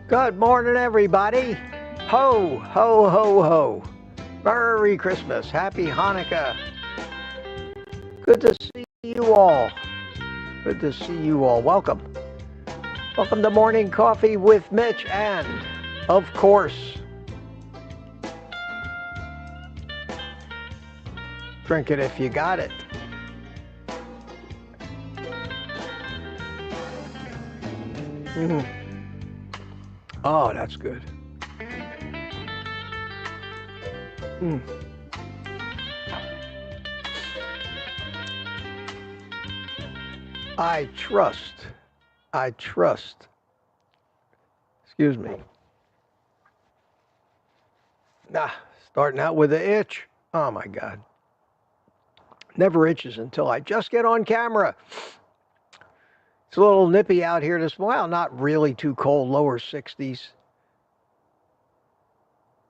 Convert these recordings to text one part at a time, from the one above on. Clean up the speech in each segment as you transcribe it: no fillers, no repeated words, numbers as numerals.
Good morning, everybody. Ho, ho, ho, ho. Merry Christmas. Happy Hanukkah. Good to see you all. Good to see you all. Welcome. Welcome to Morning Coffee with Mitch and, of course, drink it if you got it. Oh, that's good. I trust, excuse me. Starting out with an itch. Oh my God. Never itches until I just get on camera. It's a little nippy out here this morning. Well, not really too cold, lower 60s.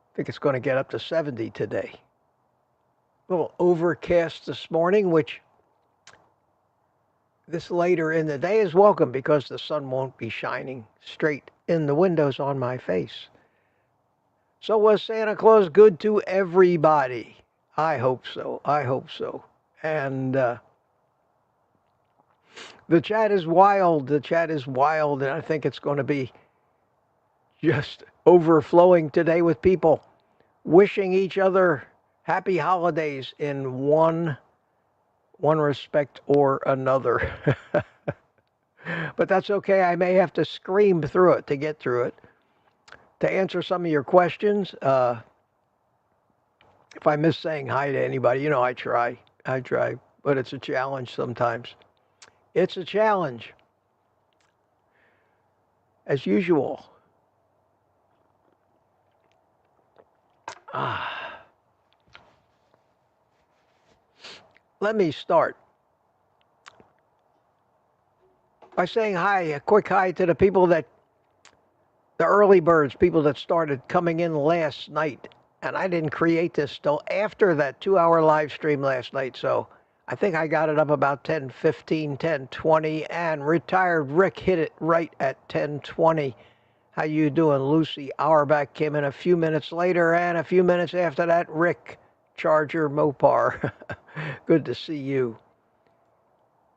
I think it's going to get up to 70 today. A little overcast this morning, which this later in the day is welcome because the sun won't be shining straight in the windows on my face. So was Santa Claus good to everybody? I hope so. I hope so. And the chat is wild. The chat is wild, and I think it's going to be just overflowing today with people wishing each other happy holidays in one respect or another. But that's okay. I may have to scream through it to get through it. To answer some of your questions, if I miss saying hi to anybody, I try, but it's a challenge sometimes. It's a challenge. As usual. Let me start by saying hi, a quick hi to the people the early birds, people that started coming in last night. And I didn't create this till after that 2-hour live stream last night. So I think I got it up about 10:15, 10:20, and retired Rick hit it right at 10:20. How you doing, Lucy? Auerbach came in a few minutes later, and a few minutes after that, Rick Charger Mopar. Good to see you.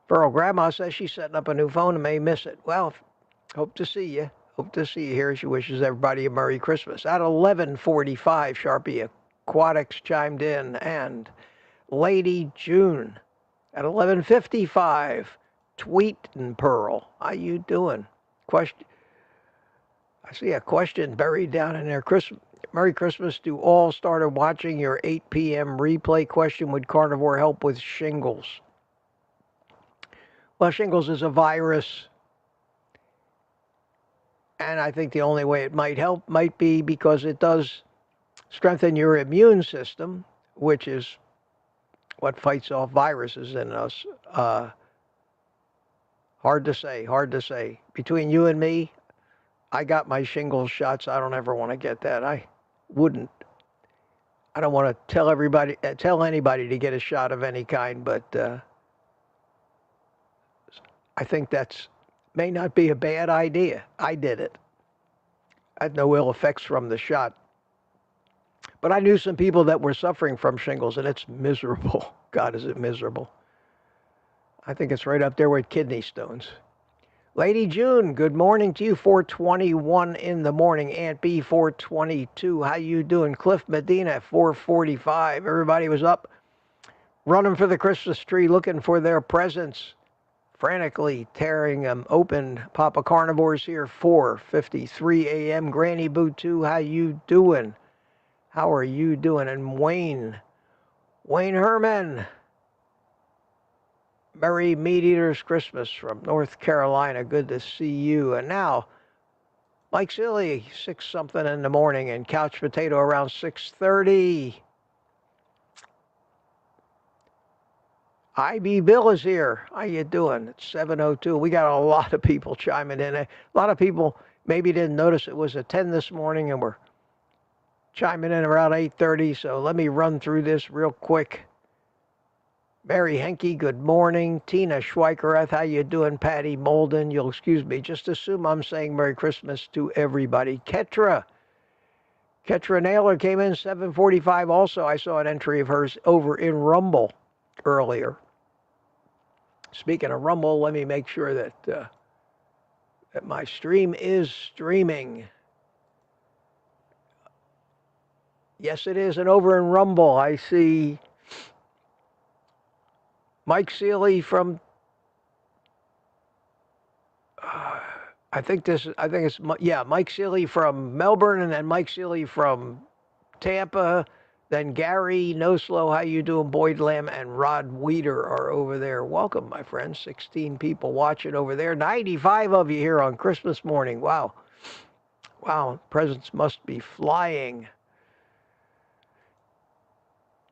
Pearl Grandma says she's setting up a new phone and may miss it. Well, hope to see you. Hope to see you here. She wishes everybody a Merry Christmas. At 11:45, Sharpie Aquatics chimed in, and Lady June at 11:55. Tweet and Pearl, how you doing? I see a question buried down in there. Merry Christmas. Do all started watching your 8 p.m. replay? Question, would carnivore help with shingles? Well, shingles is a virus. And I think the only way it might help might be because it does strengthen your immune system, which is what fights off viruses in us. Hard to say. Between you and me, I got my shingles shots. I don't ever want to get that. I don't want to tell anybody to get a shot of any kind, but I think that's may not be a bad idea. I did it. I had no ill effects from the shot. But I knew some people that were suffering from shingles, and it's miserable. God, is it miserable. I think it's right up there with kidney stones. Lady June, good morning to you. 4:21 in the morning. Aunt B, 4:22. How you doing? Cliff Medina, 4:45. Everybody was up, running for the Christmas tree, looking for their presents, frantically tearing them open. Papa Carnivore's here, 4:53 a.m. Granny Boo 2, how you doing? How are you doing? And Wayne Herman, Merry Meat Eaters Christmas from North Carolina. Good to see you. And now, Mike Silly, 6-something in the morning, and Couch Potato around 6:30. IB Bill is here. How you doing? It's 7:02. We got a lot of people chiming in. A lot of people maybe didn't notice it was at 10 this morning, and we're chiming in around 8:30. So let me run through this real quick. Mary Henke, good morning. Tina Schweikerath, how you doing? Patty Molden, you'll excuse me. Just assume I'm saying Merry Christmas to everybody. Ketra Naylor came in 7:45. Also, I saw an entry of hers over in Rumble earlier. Speaking of Rumble, let me make sure that my stream is streaming. Yes, it is. And over in Rumble, I see Mike Seeley from, Mike Seeley from Melbourne, and then Mike Seeley from Tampa. Then Gary, No Slow, how you doing? Boyd Lamb and Rod Weeder are over there. Welcome, my friends. 16 people watching over there. 95 of you here on Christmas morning. Wow. Wow, presents must be flying.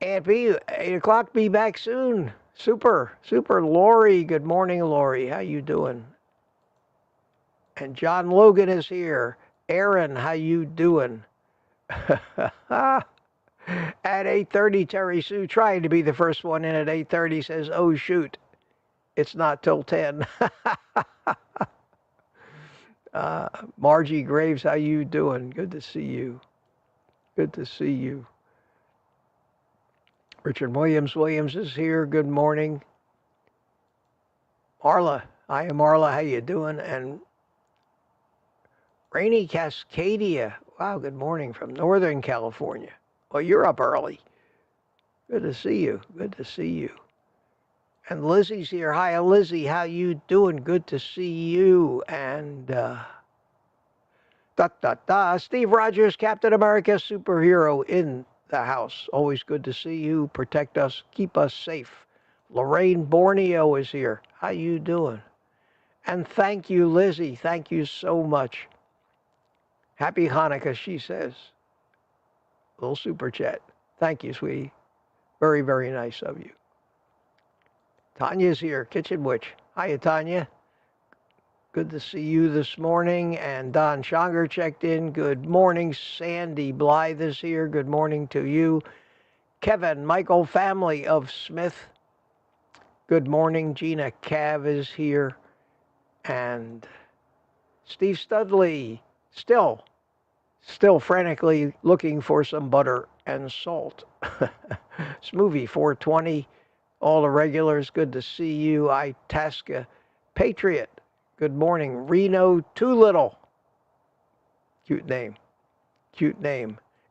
Aunt B, 8 o'clock, be back soon. Super. Lori, good morning, Lori. How you doing? And John Logan is here. Aaron, how you doing? At 8:30, Terry Sue, trying to be the first one in at 8:30, says, oh, shoot, it's not till 10. Margie Graves, how you doing? Good to see you. Good to see you. Richard Williams is here. Good morning. Marla, hi, Marla, how you doing? And Rainy Cascadia, wow, good morning from Northern California. Well, you're up early. Good to see you. Good to see you. And Lizzie's here. Hi, Lizzie. How you doing? Good to see you. And Steve Rogers, Captain America, superhero in the house. Always good to see you. Protect us. Keep us safe. Lorraine Borneo is here. How you doing? And thank you, Lizzie. Thank you so much. Happy Hanukkah, she says. Little super chat. Thank you, sweetie. Very, very nice of you. Tanya's here, Kitchen Witch. Hiya, Tanya. Good to see you this morning. And Don Schonger checked in. Good morning. Sandy Blythe is here. Good morning to you. Kevin Michael Family of Smith. Good morning. Gina Cav is here. And Steve Studley, still frantically looking for some butter and salt. Smoothie 420. All the regulars, good to see you. Itasca Patriot, good morning. Reno Too Little, cute name.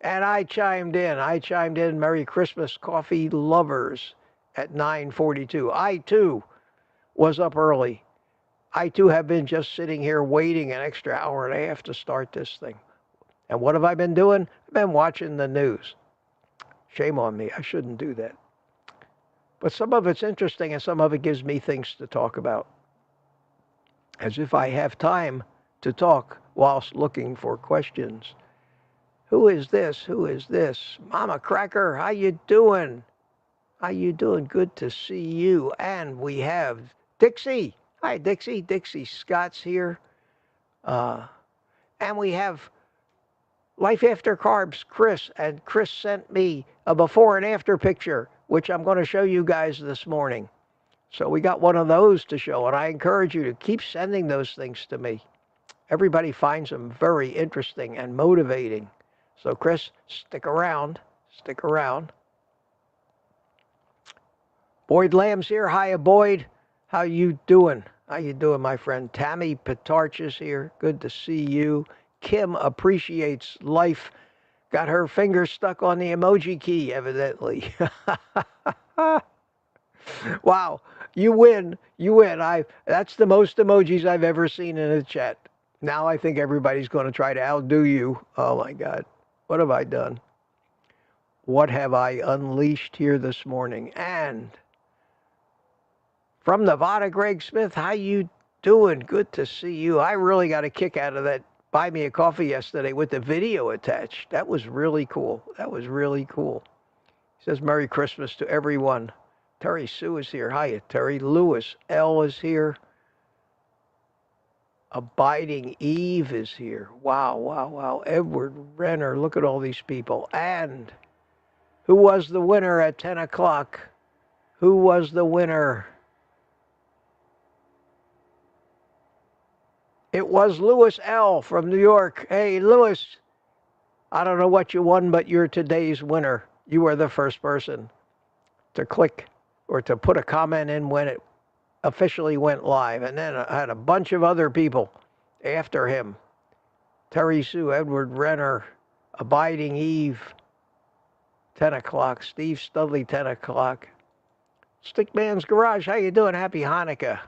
And I chimed in, Merry Christmas, coffee lovers, at 9:42. I, too, was up early. I, too, have been just sitting here waiting an extra hour and a half to start this thing. And what have I been doing? I've been watching the news. Shame on me. I shouldn't do that. But some of it's interesting and some of it gives me things to talk about. As if I have time to talk whilst looking for questions. Who is this? Who is this? Mama Cracker, how you doing? How you doing? Good to see you. And we have Dixie. Hi, Dixie. Dixie Scott's here. And we have Life After Carbs, Chris. And Chris sent me a before and after picture, which I'm going to show you guys this morning. So we got one of those to show, and I encourage you to keep sending those things to me. Everybody finds them very interesting and motivating. So Chris, stick around. Boyd Lamb's here. Hiya, Boyd. How you doing? How you doing, my friend? Tammy Petarch is here. Good to see you. Kim appreciates life. Got her finger stuck on the emoji key, evidently. Wow, you win. That's the most emojis I've ever seen in a chat. Now I think everybody's going to try to outdo you. Oh my God, what have I done? What have I unleashed here this morning? And from Nevada, Greg Smith, how you doing? Good to see you. I really got a kick out of that Buy Me a Coffee yesterday with the video attached. That was really cool. He says, Merry Christmas to everyone. Terry Sue is here. Hiya, Terry. Lewis L is here. Abiding Eve is here. Wow. Edward Renner. Look at all these people. And who was the winner at 10 o'clock? Who was the winner? It was Lewis L. from New York. Hey, Lewis, I don't know what you won, but you're today's winner. You were the first person to click or to put a comment in when it officially went live. And then I had a bunch of other people after him. Terry Sue, Edward Renner, Abiding Eve, 10 o'clock. Steve Studley, 10 o'clock. Stickman's Garage, how you doing? Happy Hanukkah.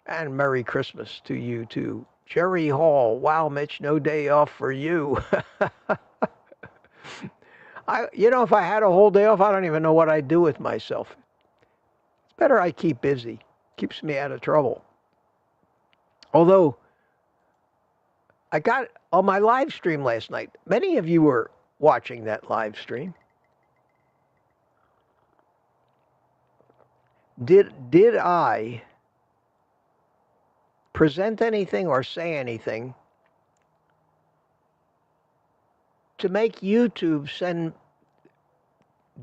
And Merry Christmas to you, too. Jerry Hall, wow, Mitch, no day off for you. If I had a whole day off, I don't even know what I'd do with myself. It's better I keep busy. Keeps me out of trouble. Although, I got on my live stream last night. Many of you were watching that live stream. Did I present anything or say anything to make YouTube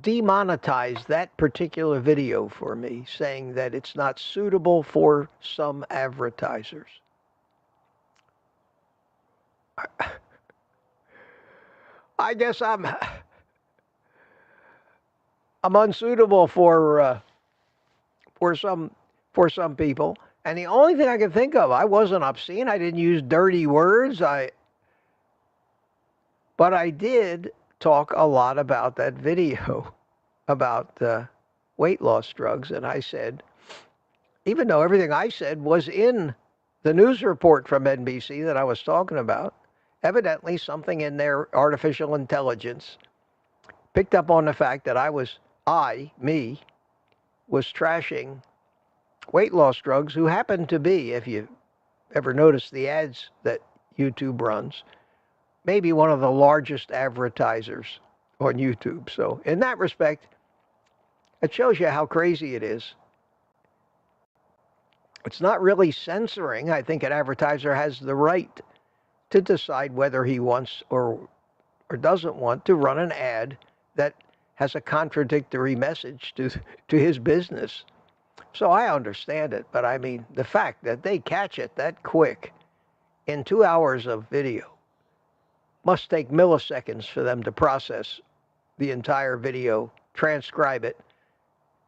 demonetize that particular video for me, saying that it's not suitable for some advertisers? I guess I'm unsuitable for some people. And the only thing I can think of, I wasn't obscene. I didn't use dirty words. But I did talk a lot about that video about weight loss drugs. And I said, even though everything I said was in the news report from NBC that I was talking about, evidently something in their artificial intelligence picked up on the fact that me, was trashing weight loss drugs, who happen to be, if you ever notice the ads that YouTube runs, maybe one of the largest advertisers on YouTube. So in that respect, it shows you how crazy it is. It's not really censoring. I think an advertiser has the right to decide whether he wants or doesn't want to run an ad that has a contradictory message to his business. So I understand it, but I mean, the fact that they catch it that quick in 2 hours of video must take milliseconds for them to process the entire video, transcribe it,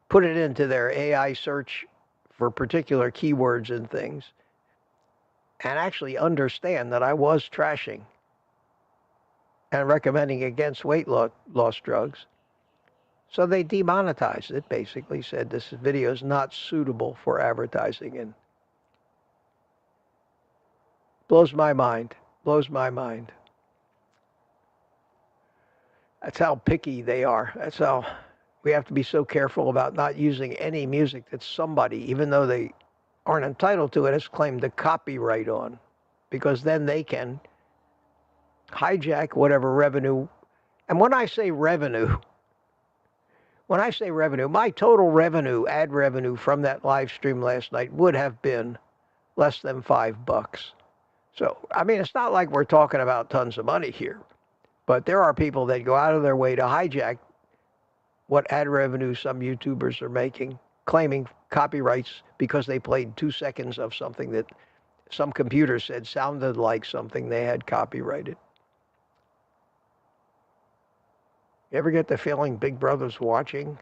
put it into their AI search for particular keywords and things, and actually understand that I was trashing and recommending against weight loss drugs. So they demonetized it, basically said this video is not suitable for advertising. And blows my mind. That's how picky they are. That's how we have to be so careful about not using any music that somebody, even though they aren't entitled to it, has claimed the copyright on, because then they can hijack whatever revenue. And when I say revenue, my total revenue, ad revenue from that live stream last night would have been less than $5. So, I mean, it's not like we're talking about tons of money here, but there are people that go out of their way to hijack what ad revenue some YouTubers are making, claiming copyrights because they played 2 seconds of something that some computer said sounded like something they had copyrighted. You ever get the feeling Big Brother's watching?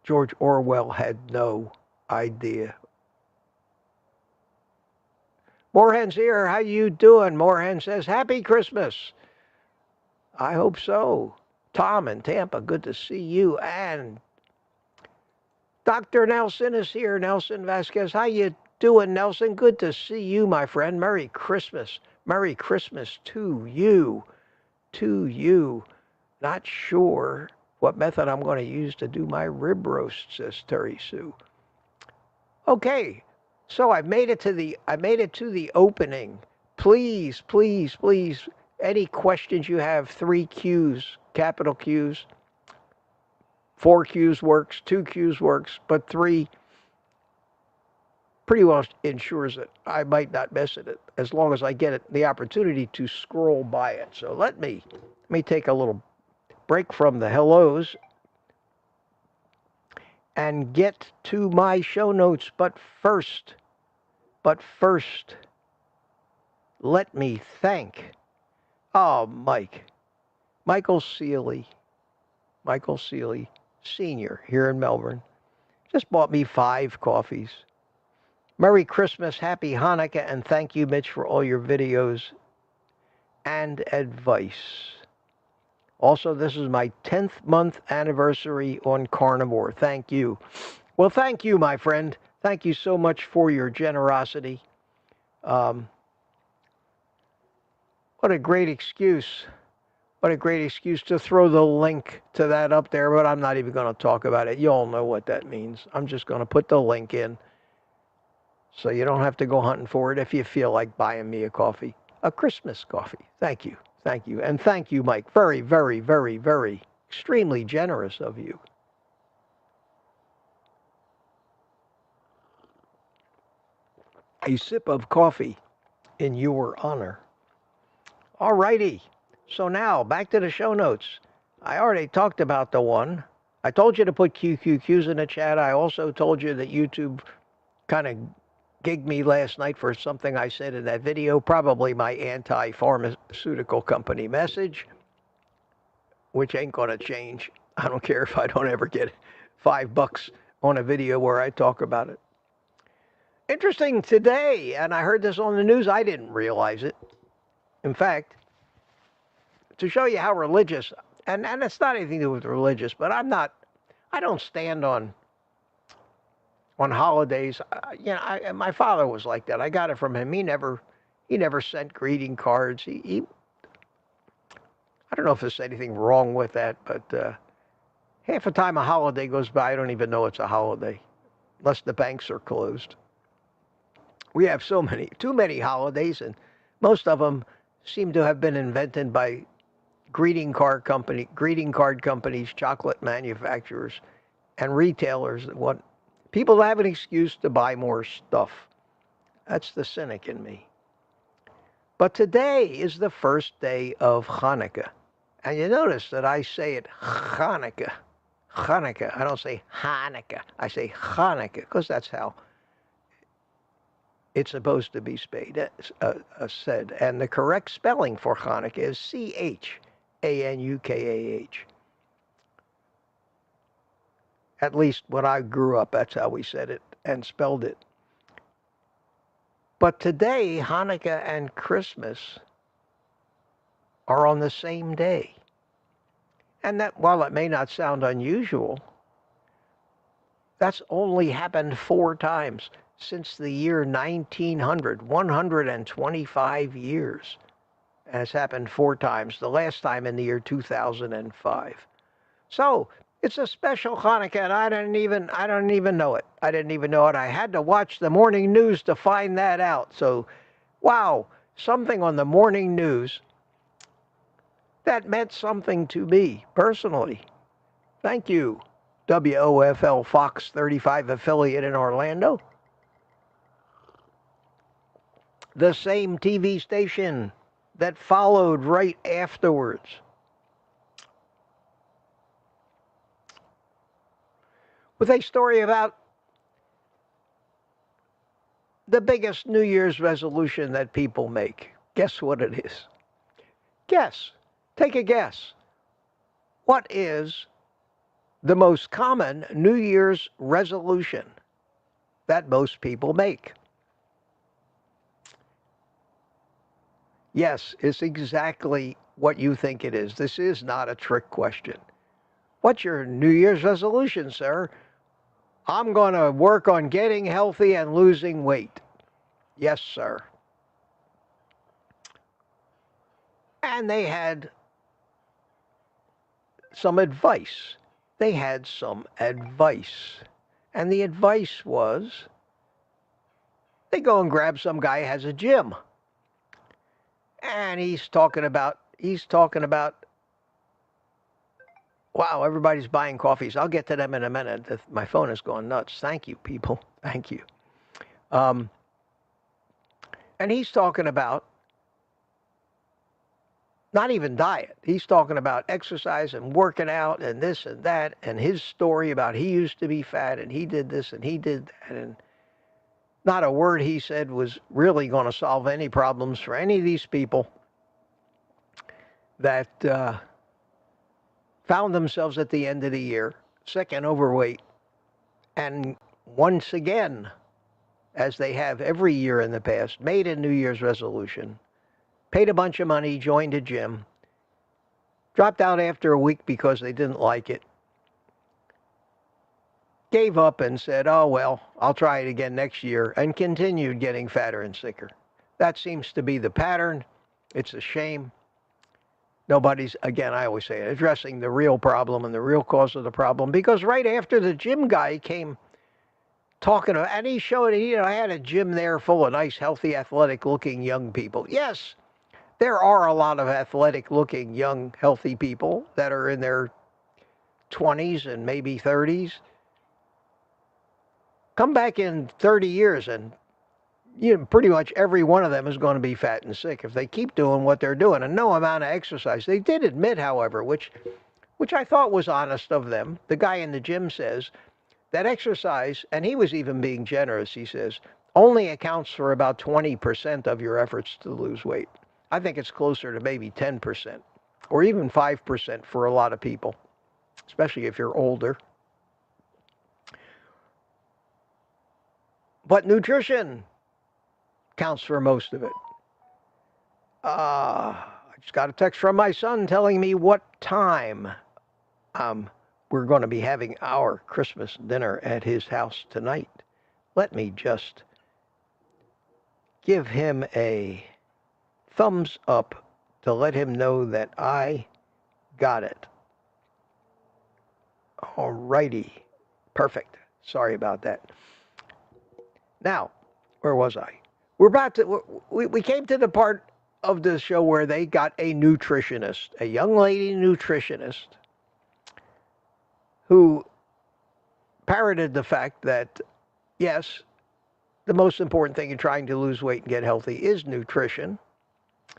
George Orwell had no idea. Moorhen's here. How you doing? Moorhen says, Happy Christmas. I hope so. Tom in Tampa, good to see you. And Dr. Nelson is here. Nelson Vasquez, how you doing, Nelson? Good to see you, my friend. Merry Christmas. Merry Christmas to you. Not sure what method I'm going to use to do my rib roast, says Terry Sue. Okay, so I made it to the opening. Please, any questions you have, 3 Qs, capital Qs. 4 Qs works, 2 Qs works, but 3 pretty well ensures that I might not miss it as long as I get the opportunity to scroll by it. So let me take a little break from the hellos and get to my show notes. But first, let me thank, Michael Seeley Sr. here in Melbourne. Just bought me 5 coffees. Merry Christmas, Happy Hanukkah, and thank you, Mitch, for all your videos and advice. Also, this is my 10th month anniversary on carnivore. Thank you. Well, thank you, my friend. Thank you so much for your generosity. What a great excuse. What a great excuse to throw the link to that up there, but I'm not even going to talk about it. You all know what that means. I'm just going to put the link in so you don't have to go hunting for it if you feel like buying me a coffee, a Christmas coffee. Thank you. Thank you. And thank you, Mike. Very, very, very, very extremely generous of you. A sip of coffee in your honor. All righty. So now, back to the show notes. I already talked about the one. I told you to put QQQs in the chat. I also told you that YouTube kind of gigged me last night for something I said in that video, probably my anti-pharmaceutical company message, which ain't going to change. I don't care if I don't ever get $5 on a video where I talk about it. Interesting today, and I heard this on the news. I didn't realize it. In fact, to show you how religious, and it's not anything to do with religious, but I don't stand on holidays. My father was like that. I got it from him. He never sent greeting cards. I don't know if there's anything wrong with that, but half the time a holiday goes by, I don't even know it's a holiday, unless the banks are closed. We have too many holidays, and most of them seem to have been invented by greeting card companies, chocolate manufacturers, and retailers that want people to have an excuse to buy more stuff. That's the cynic in me. But today is the first day of Hanukkah. And you notice that I say it Hanukkah. Hanukkah. I don't say Hanukkah. I say Hanukkah, because that's how it's supposed to be said. And the correct spelling for Hanukkah is Chanukah. At least when I grew up, that's how we said it and spelled it. But today, Hanukkah and Christmas are on the same day. And that, while it may not sound unusual, that's only happened 4 times since the year 1900, 125 years. And it's happened 4 times, the last time in the year 2005. So it's a special Hanukkah, and I don't even know it. I didn't even know it. I had to watch the morning news to find that out. So, wow, something on the morning news that meant something to me personally. Thank you, WOFL Fox 35 affiliate in Orlando. The same TV station that followed right afterwards. With a story about the biggest New Year's resolution that people make. Guess what it is? Guess. Take a guess. What is the most common New Year's resolution that most people make? Yes, it's exactly what you think it is. This is not a trick question. What's your New Year's resolution, sir? I'm going to work on getting healthy and losing weight. Yes, sir. And they had some advice. And the advice was, they go and grab some guy who has a gym. And he's talking about, wow, everybody's buying coffees. I'll get to them in a minute. My phone is going nuts. Thank you, people. Thank you. And he's talking about Not even diet. He's talking about exercise and working out and this and that, and his story about he used to be fat and he did this and he did that, and not a word he said was really going to solve any problems for any of these people that found themselves at the end of the year sick and overweight, and once again, as they have every year in the past, made a New Year's resolution, paid a bunch of money, joined a gym, dropped out after a week because they didn't like it, gave up and said, oh, well, I'll try it again next year, and continued getting fatter and sicker. That seems to be the pattern. It's a shame. Nobody's, again, I always say it, addressing the real problem and the real cause of the problem, because right after the gym guy came talking, and he showed, I had a gym there full of nice, healthy, athletic-looking young people. Yes, there are a lot of athletic-looking, young, healthy people that are in their 20s and maybe 30s. Come back in 30 years and pretty much every one of them is going to be fat and sick if they keep doing what they're doing, and no amount of exercise. They did admit, however, which I thought was honest of them. The guy in the gym says that exercise, and he was even being generous, he says, only accounts for about 20% of your efforts to lose weight. I think it's closer to maybe 10% or even 5% for a lot of people, especially if you're older. But nutrition counts for most of it. I just got a text from my son telling me what time we're going to be having our Christmas dinner at his house tonight. Let me just give him a thumbs up to let him know that I got it. All righty. Perfect. Sorry about that. Now, where was I? We came to the part of the show where they got a nutritionist, a young lady nutritionist, who parroted the fact that, yes, the most important thing in trying to lose weight and get healthy is nutrition.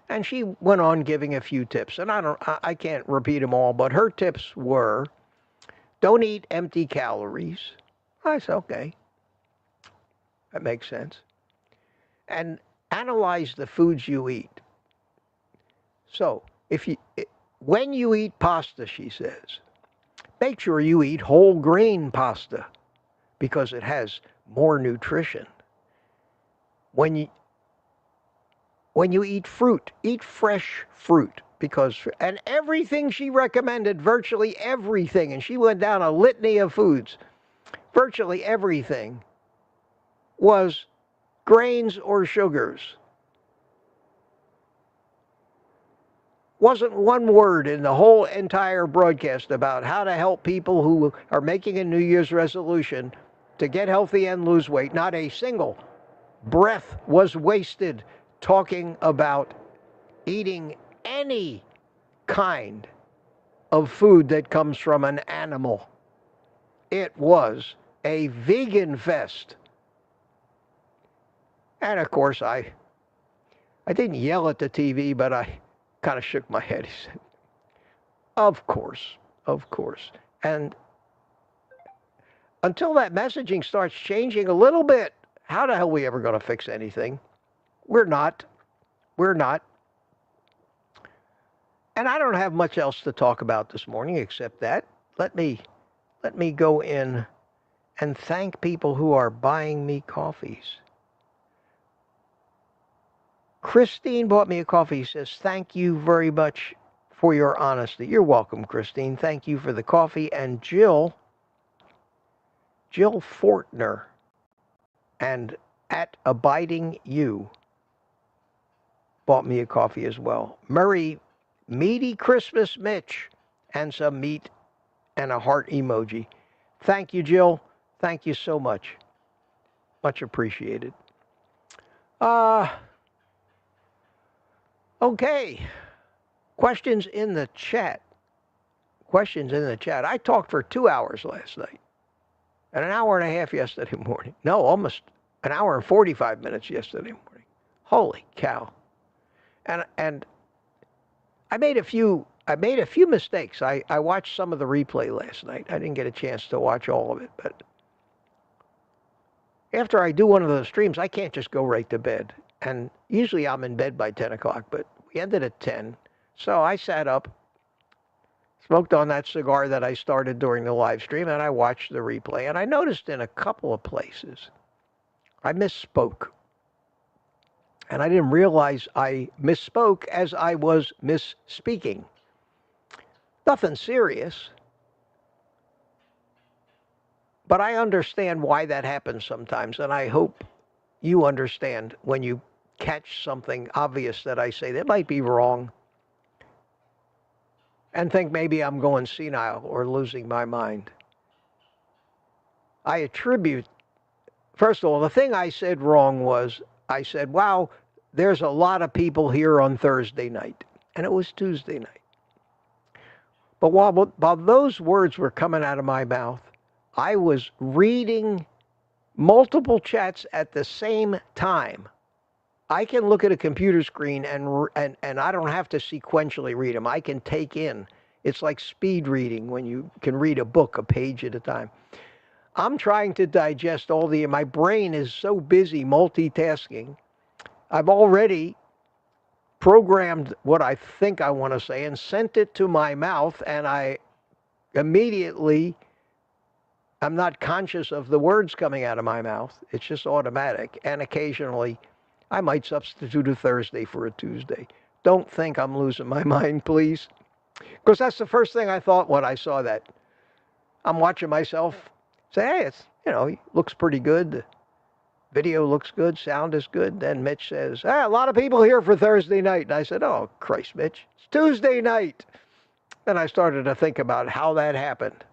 And she went on giving a few tips, and I can't repeat them all, but her tips were, don't eat empty calories. I said, okay, that makes sense. And analyze the foods you eat. So, when you eat pasta, she says, make sure you eat whole grain pasta because it has more nutrition. When you eat fruit, eat fresh fruit and everything she recommended, virtually everything, and she went down a litany of foods, virtually everything was grains or sugars. Wasn't one word in the whole entire broadcast about how to help people who are making a New Year's resolution to get healthy and lose weight. Not a single breath was wasted talking about eating any kind of food that comes from an animal. It was a vegan fest. And of course, I didn't yell at the TV, but I kind of shook my head. He said, of course. And until that messaging starts changing a little bit, how the hell are we ever going to fix anything? We're not. And I don't have much else to talk about this morning except that. Let me go in and thank people who are buying me coffees. Christine bought me a coffee. Says, thank you very much for your honesty. You're welcome, Christine. Thank you for the coffee. And Jill Fortner and at Abiding You bought me a coffee as well. Merry Meaty Christmas, Mitch, and some meat and a heart emoji. Thank you, Jill. Thank you so much. Much appreciated. Okay. Questions in the chat. I talked for 2 hours last night. And an hour and a half yesterday morning. No, almost an hour and 45 minutes yesterday morning. Holy cow. And I made a few mistakes. I watched some of the replay last night. I didn't get a chance to watch all of it, but after I do one of those streams, I can't just go right to bed. And usually I'm in bed by 10 o'clock, but we ended at 10. So I sat up, smoked on that cigar that I started during the live stream, and I watched the replay. And I noticed in a couple of places I misspoke. And I didn't realize I misspoke as I was misspeaking. Nothing serious. But I understand why that happens sometimes, and I hope you understand when you catch something obvious that I say that might be wrong and think maybe I'm going senile or losing my mind. I attribute, first of all, the thing I said wrong was I said, wow, there's a lot of people here on Thursday night, and it was Tuesday night. But while those words were coming out of my mouth, I was reading multiple chats at the same time. I can look at a computer screen and I don't have to sequentially read them. I can take in. It's like speed reading when you can read a book a page at a time. I'm trying to digest my brain is so busy multitasking. I've already programmed what I think I want to say and sent it to my mouth, and I immediately, I'm not conscious of the words coming out of my mouth. It's just automatic. And occasionally, I might substitute a Thursday for a Tuesday. Don't think I'm losing my mind, please. Because that's the first thing I thought when I saw that. I'm watching myself say, hey, it's, he looks pretty good. The video looks good. Sound is good. Then Mitch says, hey, a lot of people here for Thursday night. And I said, oh, Christ, Mitch, it's Tuesday night. Then I started to think about how that happened.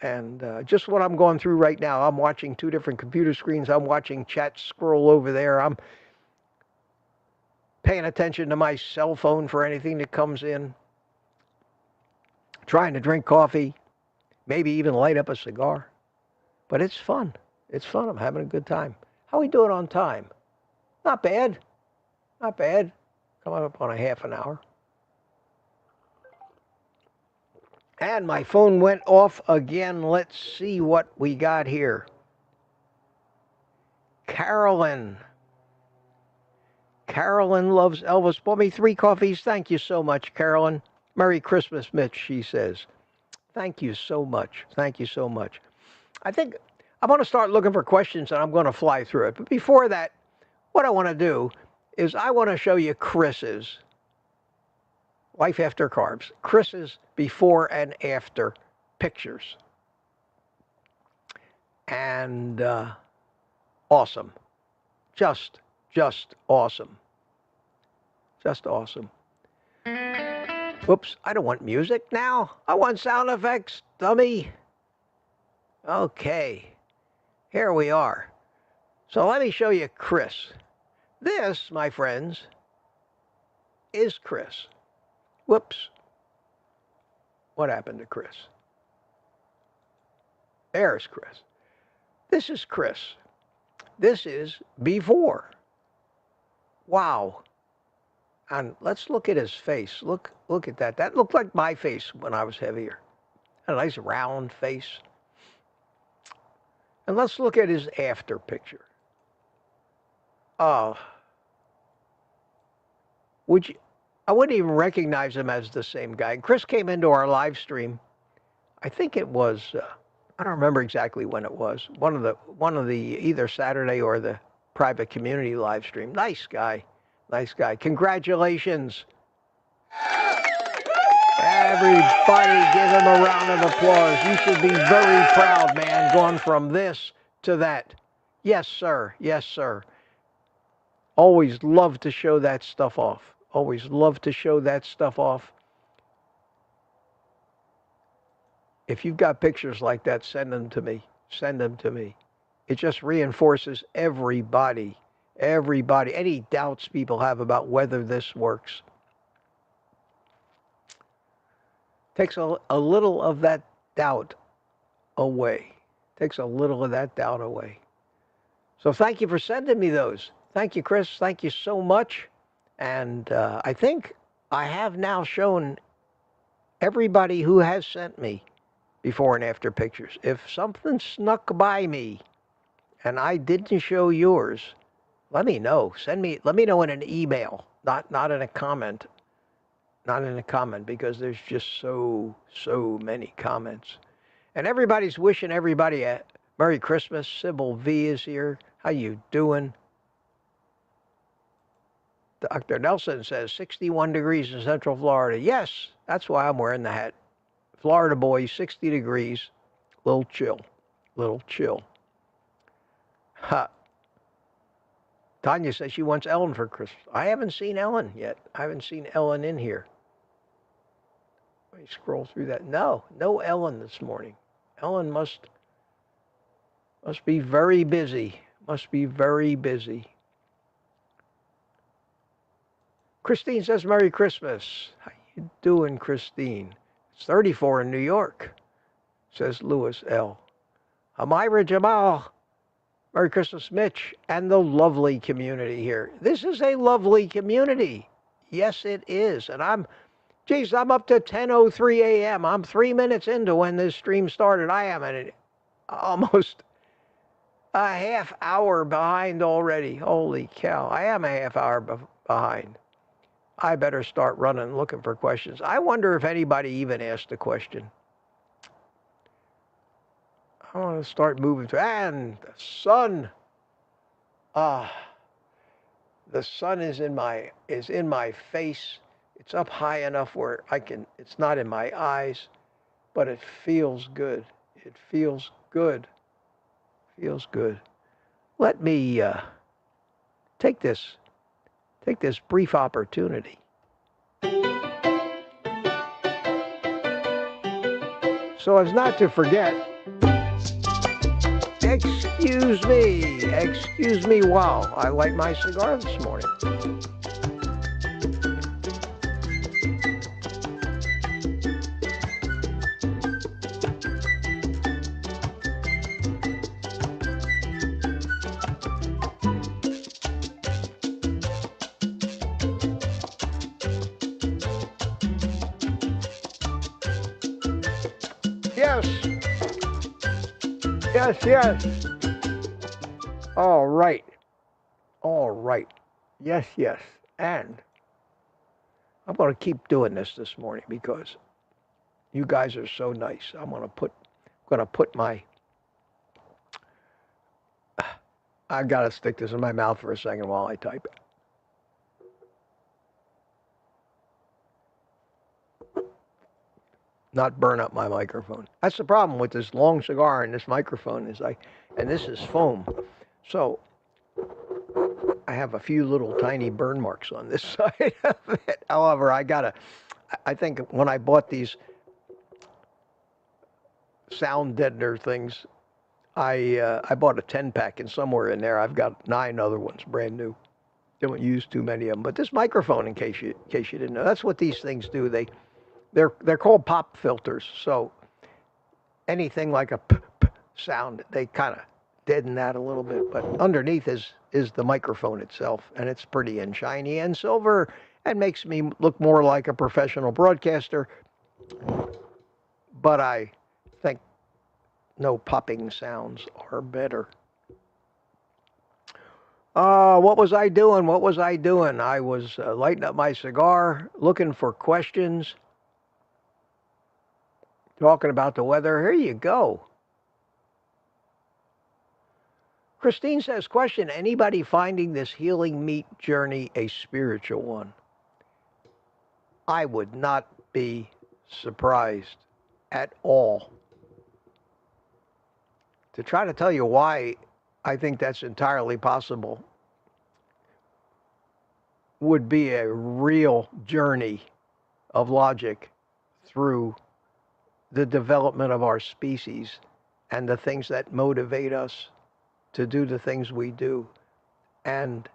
And just what I'm going through right now, I'm watching two different computer screens. I'm watching chats scroll over there. I'm paying attention to my cell phone for anything that comes in. Trying to drink coffee. Maybe even light up a cigar. But it's fun. It's fun. I'm having a good time. How are we doing on time? Not bad. Not bad. Coming up on a half an hour. And my phone went off again. Let's see what we got here. Carolyn. Carolyn loves Elvis. Bought me 3 coffees. Thank you so much, Carolyn. Merry Christmas, Mitch, she says. Thank you so much. Thank you so much. I think I'm going to start looking for questions, and I'm going to fly through it. But before that, what I want to do is I want to show you Chris's Life After Carbs. Chris's before and after pictures. And awesome. Just awesome. Just awesome. Whoops, I don't want music now. I want sound effects, dummy. Okay, here we are. So let me show you Chris. This, my friends, is Chris. Whoops. What happened to Chris? There's Chris. This is Chris. This is before. Wow. And let's look at his face. Look at that. That looked like my face when I was heavier. A nice round face. And let's look at his after picture. Oh. I wouldn't even recognize him as the same guy. Chris came into our live stream. I think it was, I don't remember exactly when it was. One of the either Saturday or the private community live stream. Nice guy. Nice guy. Congratulations. Everybody give him a round of applause. You should be very proud, man, going from this to that. Yes, sir. Yes, sir. Always love to show that stuff off. Always love to show that stuff off. If you've got pictures like that, send them to me. Send them to me. It just reinforces everybody. Everybody. Any doubts people have about whether this works. Takes a little of that doubt away. Takes a little of that doubt away. So thank you for sending me those. Thank you, Chris. Thank you so much. And I think I have now shown everybody who has sent me before and after pictures. If something snuck by me and I didn't show yours, let me know. Let me know in an email, not in a comment. Not in a comment, because there's just so many comments. And everybody's wishing everybody a Merry Christmas. Sybil V is here. How you doing? Dr. Nelson says 61 degrees in Central Florida. Yes, that's why I'm wearing the hat. Florida boy, 60 degrees. Little chill. Little chill. Ha. Tanya says she wants Ellen for Christmas. I haven't seen Ellen yet. I haven't seen Ellen in here. Let me scroll through that. No Ellen this morning. Ellen must be very busy. Must be very busy. Christine says Merry Christmas. How you doing, Christine? It's 34 in New York, says Lewis L. Amira Jamal. Merry Christmas, Mitch, and the lovely community here. This is a lovely community. Yes, it is. And I'm up to 10:03 a.m. I'm 3 minutes into when this stream started. I am almost a half hour behind already. Holy cow. I am a half hour behind. I better start running looking for questions. I wonder if anybody even asked a question. I want to start moving to, and the sun. The sun is in my face. It's up high enough where it's not in my eyes, but it feels good. It feels good. Feels good. Let me take this brief opportunity. So as not to forget, excuse me while I light my cigar this morning. Yes. All right. Yes. And I'm going to keep doing this morning because you guys are so nice. I'm going to put my, I've got to stick this in my mouth for a second while I type it. Not burn up my microphone. That's the problem with this long cigar and this microphone and this is foam. So I have a few little tiny burn marks on this side of it. However, I think when I bought these sound deadener things, I bought a 10-pack, and somewhere in there I've got 9 other ones, brand new. Don't use too many of them. But this microphone, in case you didn't know, that's what these things do. They're called pop filters. So anything like a p sound, they kind of deaden that a little bit. But underneath is the microphone itself, and it's pretty and shiny and silver, and makes me look more like a professional broadcaster. But I think no popping sounds are better. What was I doing? I was lighting up my cigar, looking for questions, talking about the weather. Here you go. Christine says, question, anybody finding this healing meat journey a spiritual one? I would not be surprised at all. To try to tell you why I think that's entirely possible would be a real journey of logic through the development of our species and the things that motivate us to do the things we do, and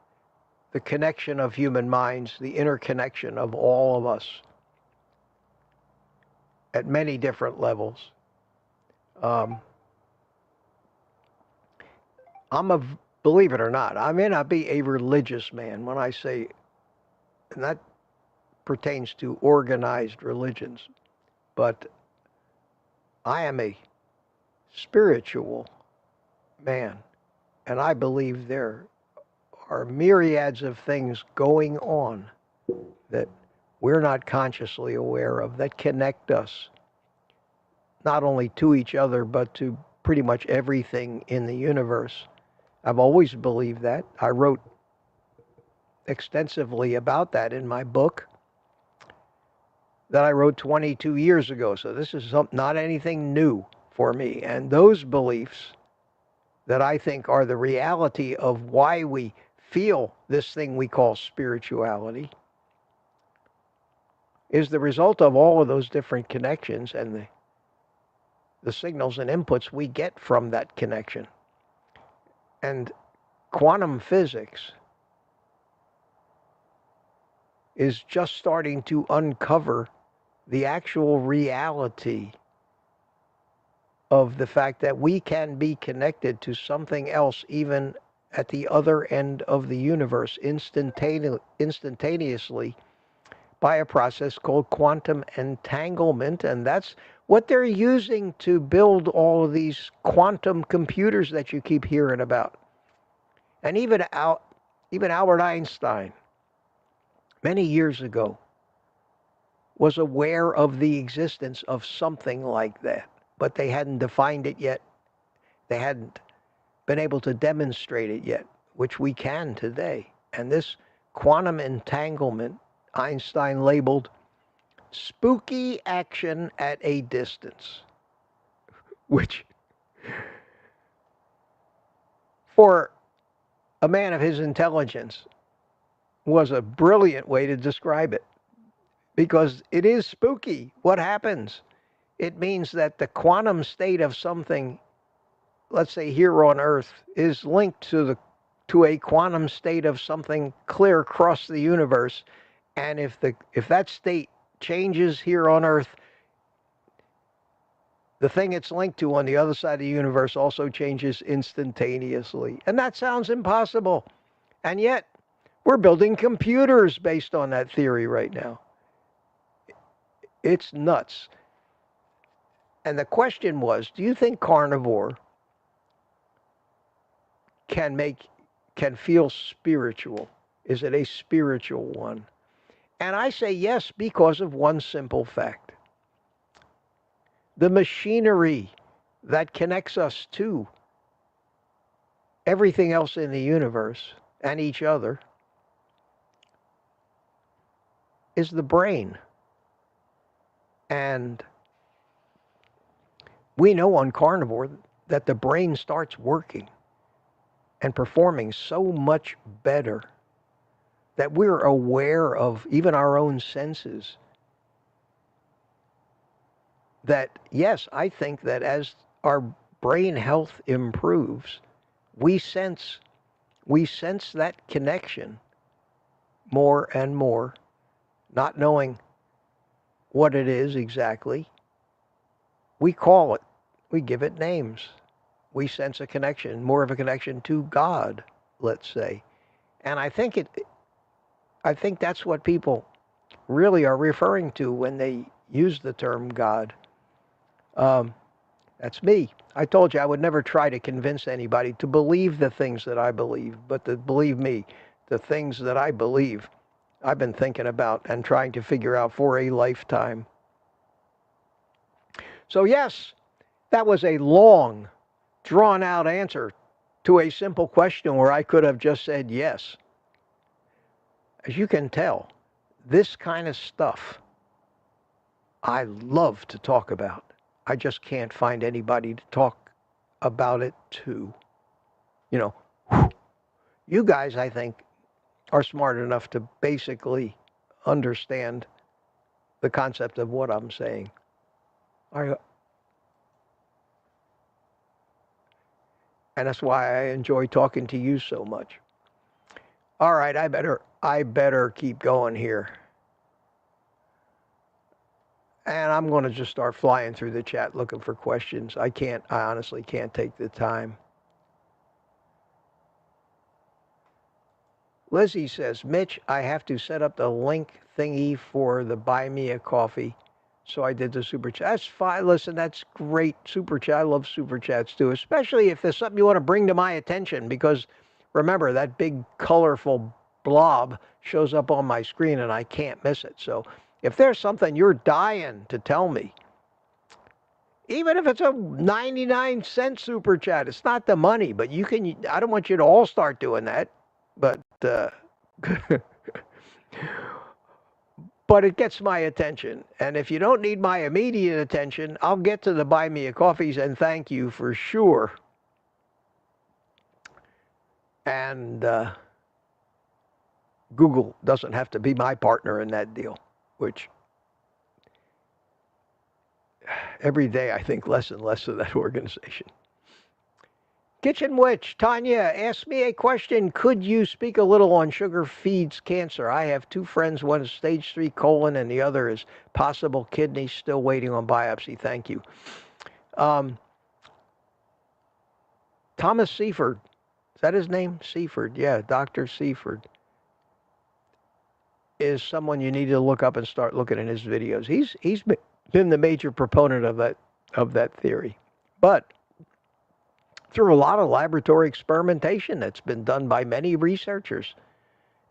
the connection of human minds, the interconnection of all of us at many different levels. Believe it or not, I may not be a religious man when I say, and that pertains to organized religions. But I am a spiritual man, and I believe there are myriads of things going on that we're not consciously aware of that connect us not only to each other but to pretty much everything in the universe. I've always believed that. I wrote extensively about that in my book that I wrote 22 years ago. So this is not anything new for me. And those beliefs that I think are the reality of why we feel this thing we call spirituality is the result of all of those different connections and the signals and inputs we get from that connection. And quantum physics is just starting to uncover the actual reality of the fact that we can be connected to something else even at the other end of the universe instantaneously by a process called quantum entanglement. And that's what they're using to build all of these quantum computers that you keep hearing about. And even Albert Einstein, many years ago, was aware of the existence of something like that, but they hadn't defined it yet. They hadn't been able to demonstrate it yet, which we can today. And this quantum entanglement, Einstein labeled spooky action at a distance, which for a man of his intelligence was a brilliant way to describe it, because it is spooky. What happens? It means that the quantum state of something, let's say here on Earth, is linked to a quantum state of something clear across the universe. And if that state changes here on Earth, the thing it's linked to on the other side of the universe also changes instantaneously. And that sounds impossible. And yet, we're building computers based on that theory right now. It's nuts. And the question was, do you think carnivore can feel spiritual? Is it a spiritual one? And I say yes, because of one simple fact. The machinery that connects us to everything else in the universe and each other is the brain. And we know on carnivore that the brain starts working and performing so much better that we're aware of even our own senses. That, yes, I think that as our brain health improves, we sense that connection more and more, not knowing what it is exactly. We call it, we give it names. We sense a connection, more of a connection to God, let's say. And I think that's what people really are referring to when they use the term God. That's me. I told you I would never try to convince anybody to believe the things that I believe, but to believe me, the things that I believe, I've been thinking about and trying to figure out for a lifetime. So yes, that was a long, drawn-out answer to a simple question where I could have just said yes. As you can tell, this kind of stuff I love to talk about. I just can't find anybody to talk about it to. You know, you guys, I think, are smart enough to basically understand the concept of what I'm saying. And that's why I enjoy talking to you so much. All right, I better keep going here. And I'm going to just start flying through the chat looking for questions. I honestly can't take the time. Lizzie says, Mitch, I have to set up the link thingy for the Buy Me a Coffee. So I did the super chat. That's fine. Listen, that's great. Super chat. I love super chats too, especially if there's something you want to bring to my attention. Because remember, that big colorful blob shows up on my screen and I can't miss it. So if there's something you're dying to tell me, even if it's a 99-cent super chat, it's not the money, but you can. I don't want you to all start doing that, but but it gets my attention. And if you don't need my immediate attention, I'll get to the Buy Me a Coffees and thank you for sure. And Google doesn't have to be my partner in that deal, which every day I think less and less of that organization. Kitchen Witch, Tanya, asked me a question. Could you speak a little on sugar feeds cancer? I have two friends, one is stage 3 colon and the other is possible kidney, still waiting on biopsy. Thank you. Thomas Seaford, is that his name? Seaford, yeah, Dr. Seaford is someone you need to look up and start looking at his videos. He's been the major proponent of that theory. But through a lot of laboratory experimentation that's been done by many researchers.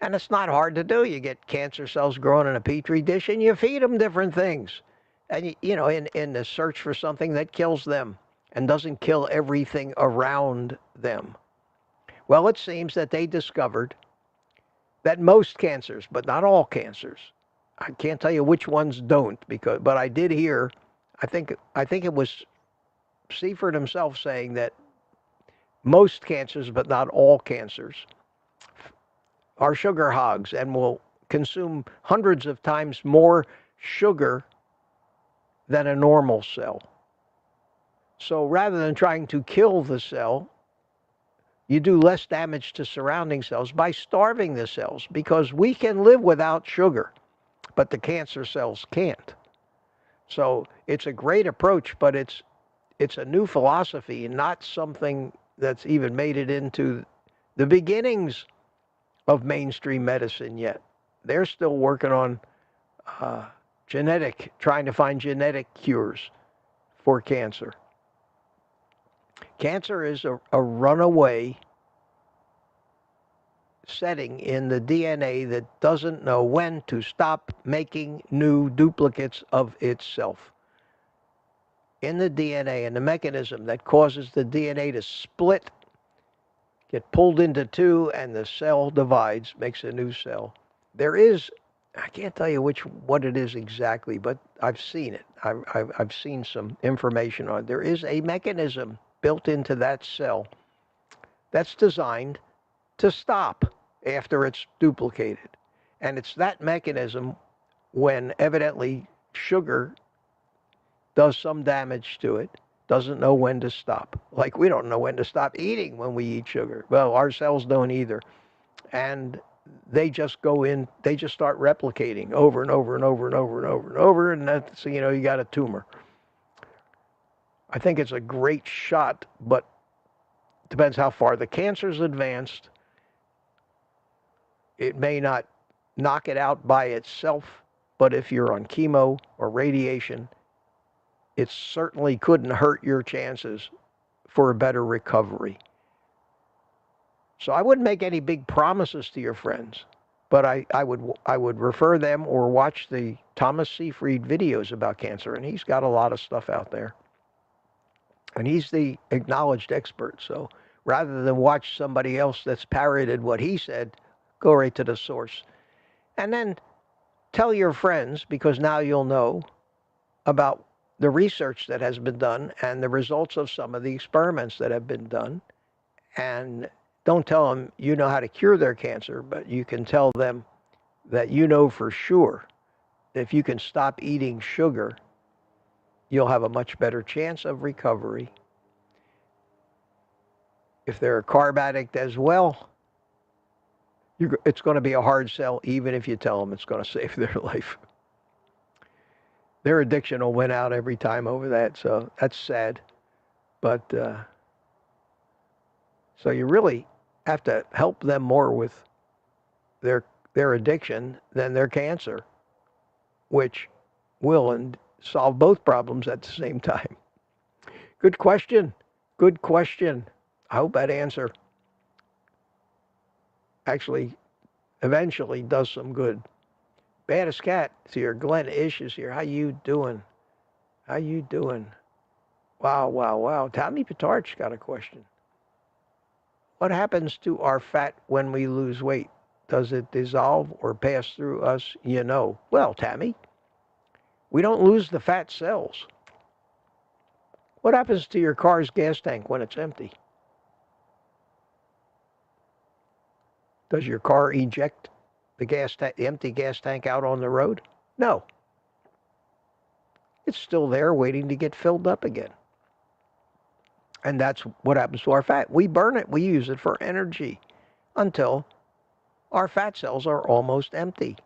And it's not hard to do. You get cancer cells growing in a petri dish and you feed them different things. And, you know, in the search for something that kills them and doesn't kill everything around them. Well, it seems that they discovered that most cancers, but not all cancers, I can't tell you which ones don't, but I did hear, I think it was Seaford himself saying that most cancers, but not all cancers, are sugar hogs and will consume hundreds of times more sugar than a normal cell. So rather than trying to kill the cell, you do less damage to surrounding cells by starving the cells, because we can live without sugar, but the cancer cells can't. So it's a great approach, but it's a new philosophy and not something that's even made it into the beginnings of mainstream medicine yet. They're still working on trying to find genetic cures for cancer. Cancer is a runaway setting in the DNA that doesn't know when to stop making new duplicates of itself. In the DNA, and the mechanism that causes the DNA to split, get pulled into two, and the cell divides, makes a new cell. There is, I can't tell you what it is exactly, but I've seen it. I've seen some information on it. There is a mechanism built into that cell that's designed to stop after it's duplicated. And it's that mechanism, when evidently sugar does some damage to it, doesn't know when to stop. Like we don't know when to stop eating when we eat sugar. Well, our cells don't either. And they just go in, they just start replicating over and over and over and over and over and over, and that's, you know, you got a tumor. I think it's a great shot, but it depends how far the cancer's advanced. It may not knock it out by itself, but if you're on chemo or radiation, it certainly couldn't hurt your chances for a better recovery. So I wouldn't make any big promises to your friends, but I would refer them or watch the Thomas Seyfried videos about cancer, and he's got a lot of stuff out there. And he's the acknowledged expert. So rather than watch somebody else that's parroted what he said, go right to the source. And then tell your friends, because now you'll know about the research that has been done and the results of some of the experiments that have been done. And don't tell them you know how to cure their cancer, but you can tell them that you know for sure that if you can stop eating sugar, you'll have a much better chance of recovery. If they're a carb addict as well, it's going to be a hard sell, even if you tell them it's going to save their life. Their addiction will win out every time over that, so that's sad. But so you really have to help them more with their addiction than their cancer, which will solve both problems at the same time. Good question. Good question. I hope that answer actually eventually does some good. Baddest Cat is here. Glenn Ish is here. How you doing? How you doing? Wow, wow, wow. Tommy Pitarch got a question. What happens to our fat when we lose weight? Does it dissolve or pass through us? You know. Well, Tammy, we don't lose the fat cells. What happens to your car's gas tank when it's empty? Does your car eject the empty gas tank out on the road? No. It's still there waiting to get filled up again. And that's what happens to our fat. We burn it. We use it for energy until our fat cells are almost empty.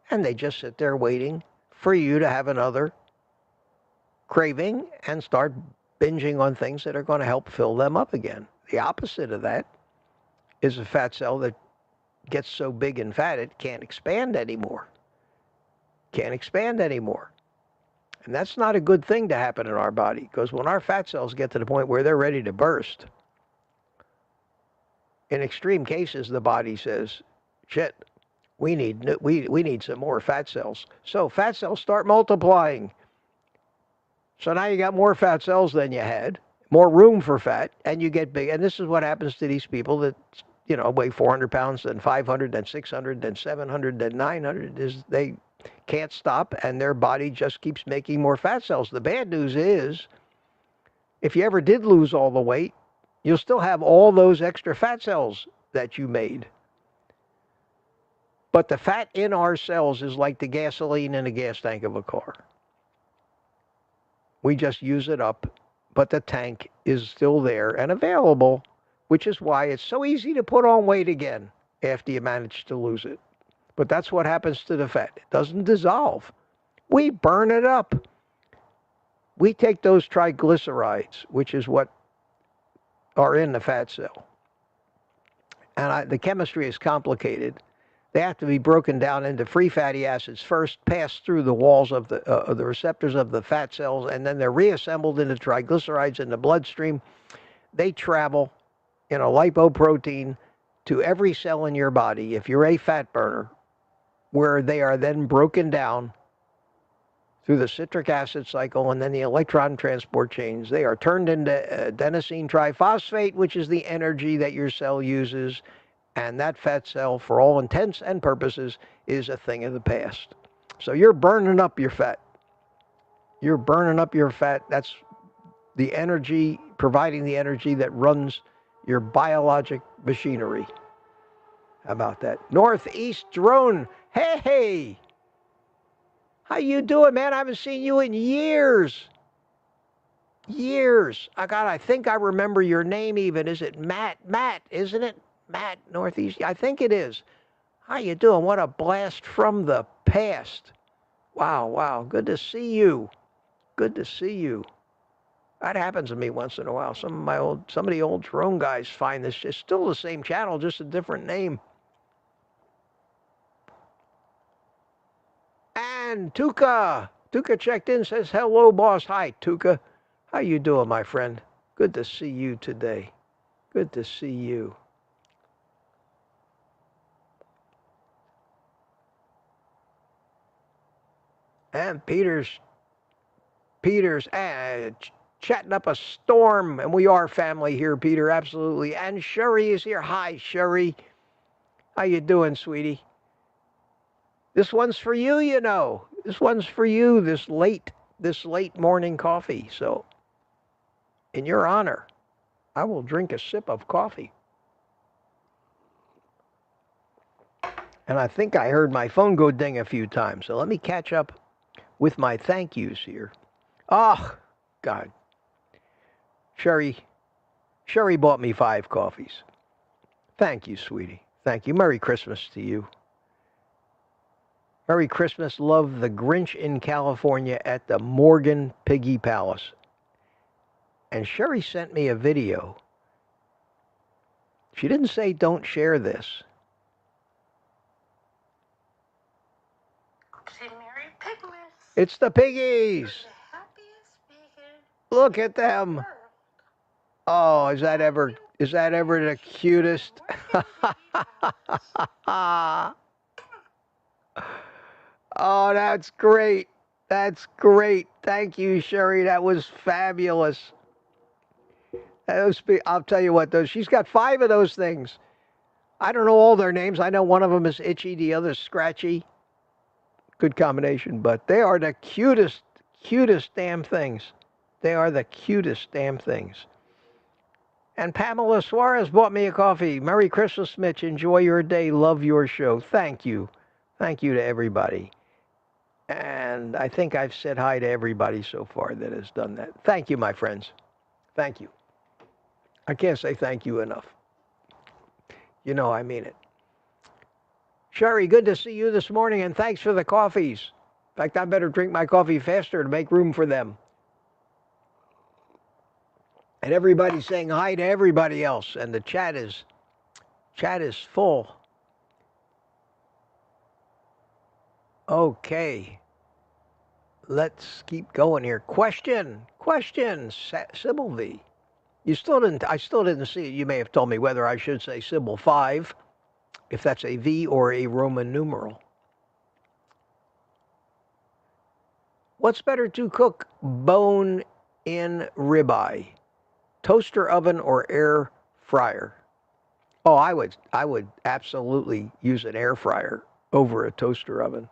And they just sit there waiting for you to have another craving and start binging on things that are going to help fill them up again. The opposite of that is a fat cell that gets so big and fat it can't expand anymore. Can't expand anymore. And that's not a good thing to happen in our body, because when our fat cells get to the point where they're ready to burst, in extreme cases, the body says, shit, we need some more fat cells. So fat cells start multiplying. So now you got more fat cells than you had, more room for fat, and you get big. And this is what happens to these people that, you know, weigh 400 pounds, then 500, then 600, then 700, then 900, is they can't stop, and their body just keeps making more fat cells. The bad news is, if you ever did lose all the weight, you'll still have all those extra fat cells that you made. But the fat in our cells is like the gasoline in a gas tank of a car. We just use it up, but the tank is still there and available, which is why it's so easy to put on weight again after you manage to lose it. But that's what happens to the fat. It doesn't dissolve. We burn it up. We take those triglycerides, which is what are in the fat cell. And the chemistry is complicated. They have to be broken down into free fatty acids first, pass through the walls of the receptors of the fat cells, and then they're reassembled into triglycerides in the bloodstream. They travel in a lipoprotein to every cell in your body, if you're a fat burner, where they are then broken down through the citric acid cycle and then the electron transport chains. They are turned into adenosine triphosphate, which is the energy that your cell uses. And that fat cell, for all intents and purposes, is a thing of the past. So you're burning up your fat. You're burning up your fat. That's the energy, providing the energy that runs your biologic machinery. How about that? Northeast Drone. Hey! How you doing, man? I haven't seen you in years. Years. I think I remember your name even. Is it Matt? Matt, isn't it? Matt, Northeast. I think it is. How you doing? What a blast from the past. Wow, wow. Good to see you. Good to see you. That happens to me once in a while. Some of the old drone guys find this. It's still the same channel, just a different name. And Tuka checked in, says, hello, boss. Hi, Tuka. How you doing, my friend? Good to see you today. Good to see you. And Peter's chatting up a storm, and we are family here, Peter, absolutely. And Sherry is here. Hi, Sherry. How you doing, sweetie? This one's for you, you know. This one's for you, this late morning coffee. So, in your honor, I will drink a sip of coffee. And I think I heard my phone go ding a few times. So let me catch up with my thank yous here. Oh, God. Sherry bought me 5 coffees. Thank you, sweetie. Thank you. Merry Christmas to you. Merry Christmas. Love the Grinch in California at the Morgan Piggy Palace. And Sherry sent me a video. She didn't say don't share this. It's the piggies. Look at them. Oh, is that ever the cutest? Oh, that's great. That's great. Thank you, Sherry. That was fabulous. I'll tell you what, though, she's got 5 of those things. I don't know all their names. I know one of them is Itchy, the other's Scratchy. Good combination, but they are the cutest damn things. They are the cutest damn things. And Pamela Suarez bought me a coffee. Merry Christmas, Mitch. Enjoy your day. Love your show. Thank you. Thank you to everybody. And I think I've said hi to everybody so far that has done that. Thank you, my friends. Thank you. I can't say thank you enough. You know I mean it. Sherry, good to see you this morning, and thanks for the coffees. In fact, I better drink my coffee faster to make room for them. And everybody's saying hi to everybody else, and the chat is full. Okay. Let's keep going here. Question, Sybil V. I still didn't see it. You may have told me whether I should say Sybil 5, if that's a V or a Roman numeral. What's better to cook? Bone-in ribeye, toaster oven or air fryer? Oh, I would absolutely use an air fryer over a toaster oven.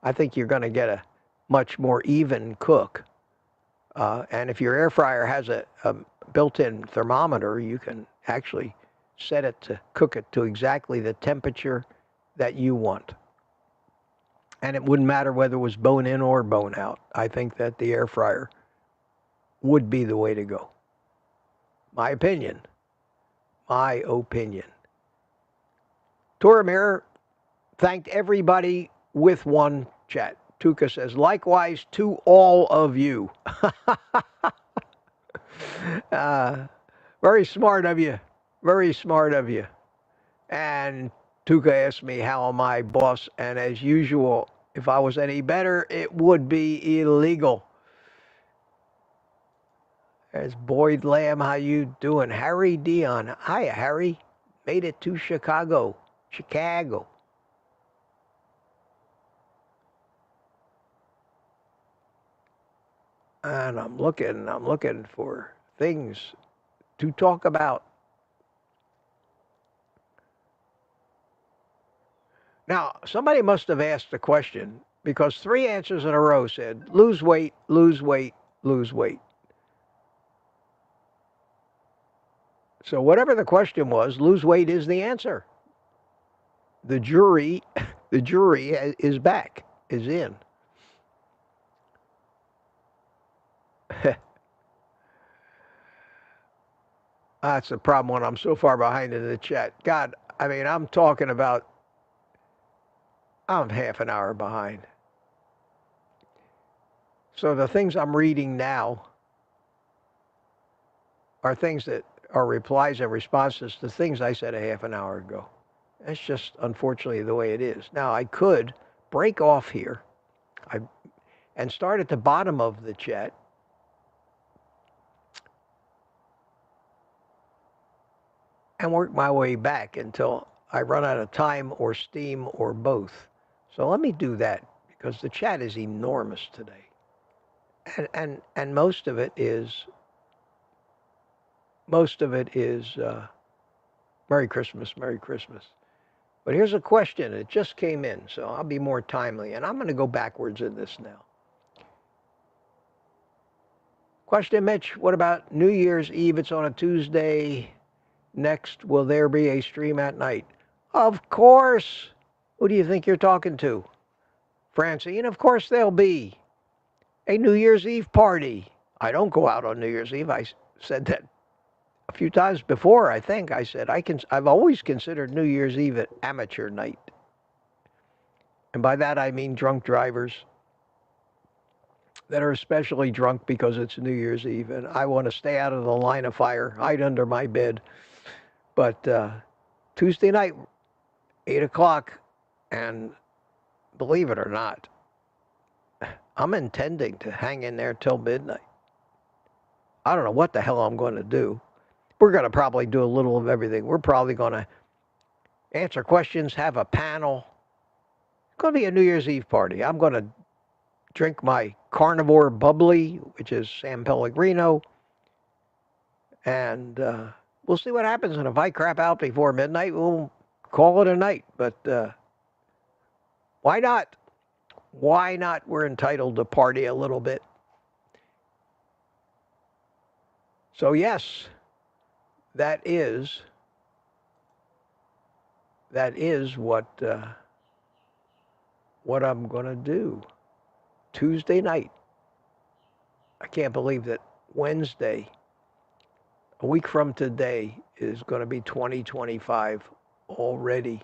I think you're going to get a much more even cook. And if your air fryer has a built-in thermometer, you can actually set it to cook it to exactly the temperature that you want. And it wouldn't matter whether it was bone in or bone out. I think that the air fryer would be the way to go. My opinion. Toramir thanked everybody with one chat. Tuka says, likewise to all of you. Very smart of you. Very smart of you. And Tuka asked me, how am I, boss? And as usual, if I was any better, it would be illegal. There's Boyd Lamb. How you doing? Harry Dion. Hiya, Harry. Made it to Chicago. And I'm looking for things to talk about. Now, somebody must have asked a question, because 3 answers in a row said, lose weight, lose weight, lose weight. So whatever the question was, lose weight is the answer. The jury is back, is in. That's the problem when I'm so far behind in the chat. God, I mean, I'm talking about, I'm half an hour behind. So the things I'm reading now are things that are replies and responses to things I said a half an hour ago. That's just unfortunately the way it is. Now, I could break off here and start at the bottom of the chat and work my way back until I run out of time or steam or both. So let me do that, because the chat is enormous today. And most of it is Merry Christmas, Merry Christmas. But here's a question. It just came in, so I'll be more timely. And I'm going to go backwards in this now. Question, Mitch, what about New Year's Eve? It's on a Tuesday. Next, will there be a stream at night? Of course. Who do you think you're talking to? Francine, of course there'll be a New Year's Eve party. I don't go out on New Year's Eve. I said that a few times before, I think. I said I've always considered New Year's Eve an amateur night. And by that I mean drunk drivers that are especially drunk because it's New Year's Eve. And I want to stay out of the line of fire, hide under my bed. But Tuesday night, 8 o'clock, and believe it or not, I'm intending to hang in there till midnight. I don't know what the hell I'm going to do. We're going to probably do a little of everything. We're probably going to answer questions, have a panel. It's going to be a New Year's Eve party. I'm going to drink my carnivore bubbly, which is San Pellegrino, and we'll see what happens. And if I crap out before midnight, we'll call it a night. But why not? Why not? We're entitled to party a little bit. So yes, that is what I'm going to do. Tuesday night. I can't believe that Wednesday, a week from today, is going to be 2025 already.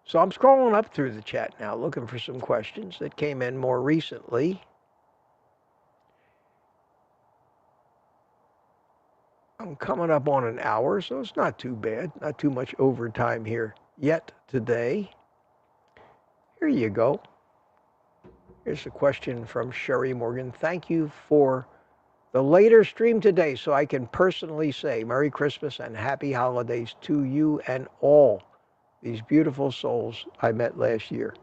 So I'm scrolling up through the chat now, looking for some questions that came in more recently. I'm coming up on an hour, so it's not too bad. Not too much overtime here yet today. Here you go. Here's a question from Sherry Morgan. Thank you for the later stream today so I can personally say Merry Christmas and Happy Holidays to you and all these beautiful souls I met last year.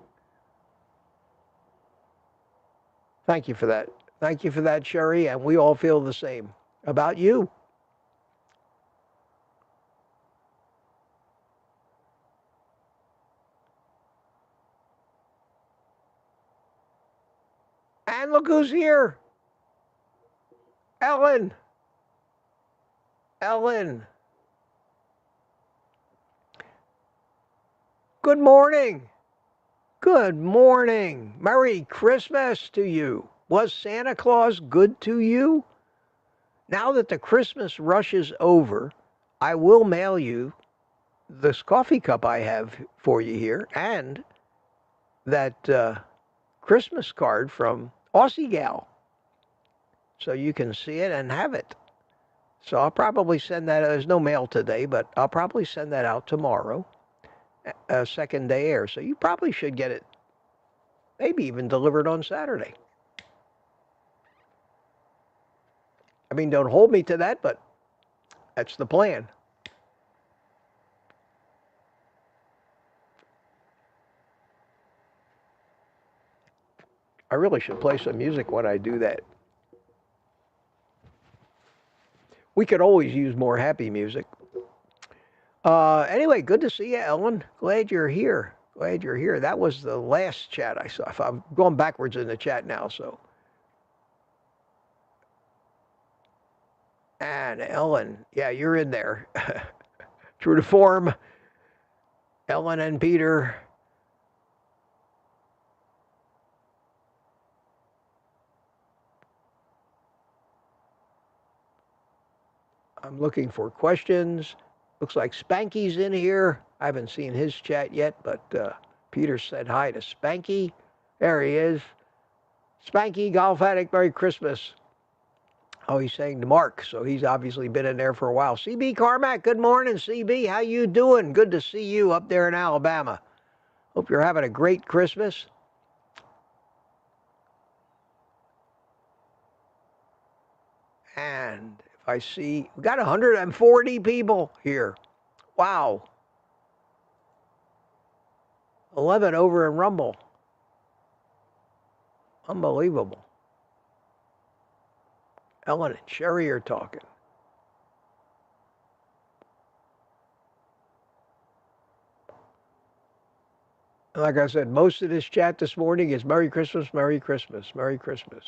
Thank you for that. Thank you for that, Sherry, and we all feel the same about you. And look who's here. Ellen. Ellen. Good morning. Good morning. Merry Christmas to you. Was Santa Claus good to you? Now that the Christmas rush is over, I will mail you this coffee cup I have for you here and that Christmas card from Aussie Gal. So you can see it and have it. So I'll probably send that. There's no mail today, but I'll probably send that out tomorrow, second day air. So you probably should get it, maybe even delivered on Saturday. I mean, don't hold me to that, but that's the plan. I really should play some music when I do that. We could always use more happy music. Anyway, good to see you, Ellen. Glad you're here. Glad you're here. That was the last chat I saw. I'm going backwards in the chat now, so. And Ellen, yeah, you're in there. True to form, Ellen and Peter. I'm looking for questions. Looks like Spanky's in here. I haven't seen his chat yet, but Peter said hi to Spanky. There he is. Spanky, Golf Addict, Merry Christmas. Oh, he's saying to Mark, so he's obviously been in there for a while. CB Carmack, good morning, CB. How you doing? Good to see you up there in Alabama. Hope you're having a great Christmas. And if I see, we got 140 people here. Wow. 11 over in Rumble. Unbelievable. Ellen and Sherry are talking. And like I said, most of this chat this morning is Merry Christmas, Merry Christmas, Merry Christmas.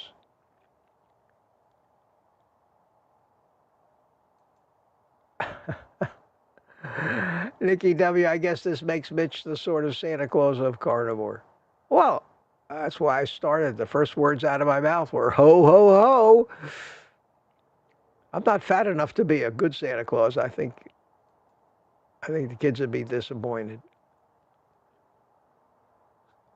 Nikki W., I guess this makes Mitch the sort of Santa Claus of carnivore. Well, that's why I started. The first words out of my mouth were ho, ho, ho. I'm not fat enough to be a good Santa Claus. I think the kids would be disappointed.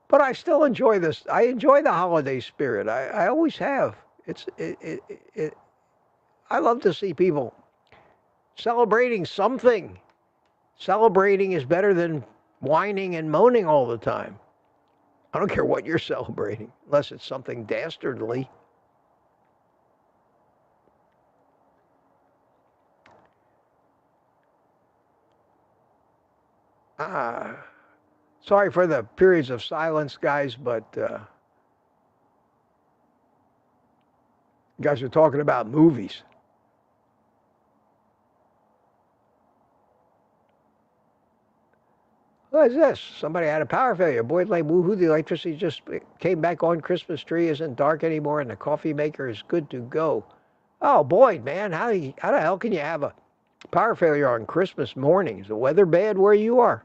But I still enjoy this. I enjoy the holiday spirit. I always have. I love to see people celebrating something. Celebrating is better than whining and moaning all the time. I don't care what you're celebrating, unless it's something dastardly. Sorry for the periods of silence, guys, but you guys are talking about movies. What is this? Somebody had a power failure. Boyd Lane, woohoo, the electricity just came back on. Christmas tree isn't dark anymore, and the coffee maker is good to go. Oh, Boyd, man, how the hell can you have a power failure on Christmas morning? Is the weather bad where you are?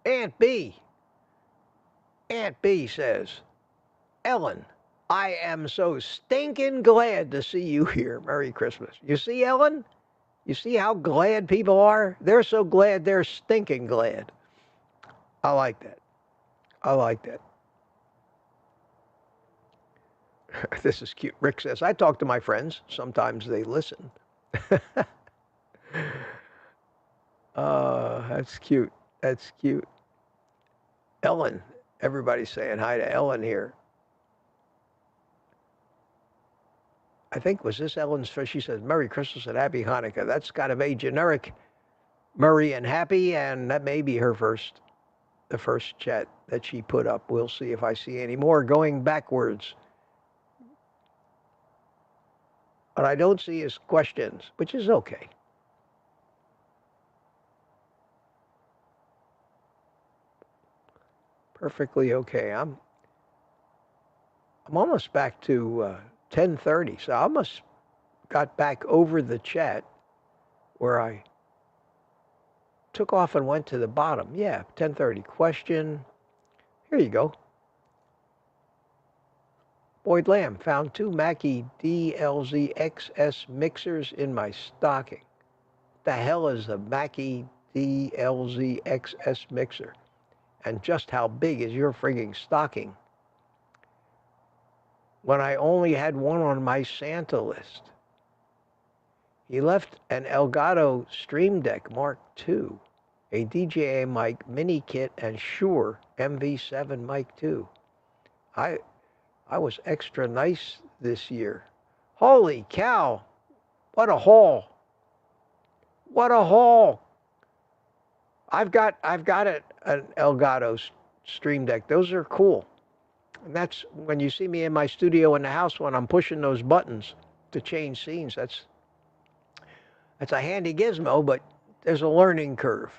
Aunt B says, Ellen, I am so stinking glad to see you here. Merry Christmas. You see, Ellen? You see how glad people are? They're so glad they're stinking glad. I like that. I like that. This is cute. Rick says, I talk to my friends. Sometimes they listen. That's cute. That's cute. Ellen. Everybody's saying hi to Ellen here. I think, was this Ellen's first? She says, Merry Christmas and Happy Hanukkah. That's kind of a generic Murray and Happy, and that may be her the first chat that she put up. We'll see if I see any more going backwards. What I don't see is questions, which is okay. Perfectly okay. I'm almost back to 10:30, so I almost got back over the chat where I took off and went to the bottom. Yeah, 10:30. Question. Here you go. Boyd Lamb found 2 Mackie DLZ XS mixers in my stocking. The hell is a Mackie DLZ XS mixer? And just how big is your frigging stocking? When I only had one on my Santa list. He left an Elgato Stream Deck Mark II, a DJI mic mini kit, and Shure MV7 mic II. I was extra nice this year. Holy cow! What a haul! What a haul! I've got an Elgato Stream Deck. Those are cool. And that's when you see me in my studio in the house when I'm pushing those buttons to change scenes. That's a handy gizmo, but there's a learning curve.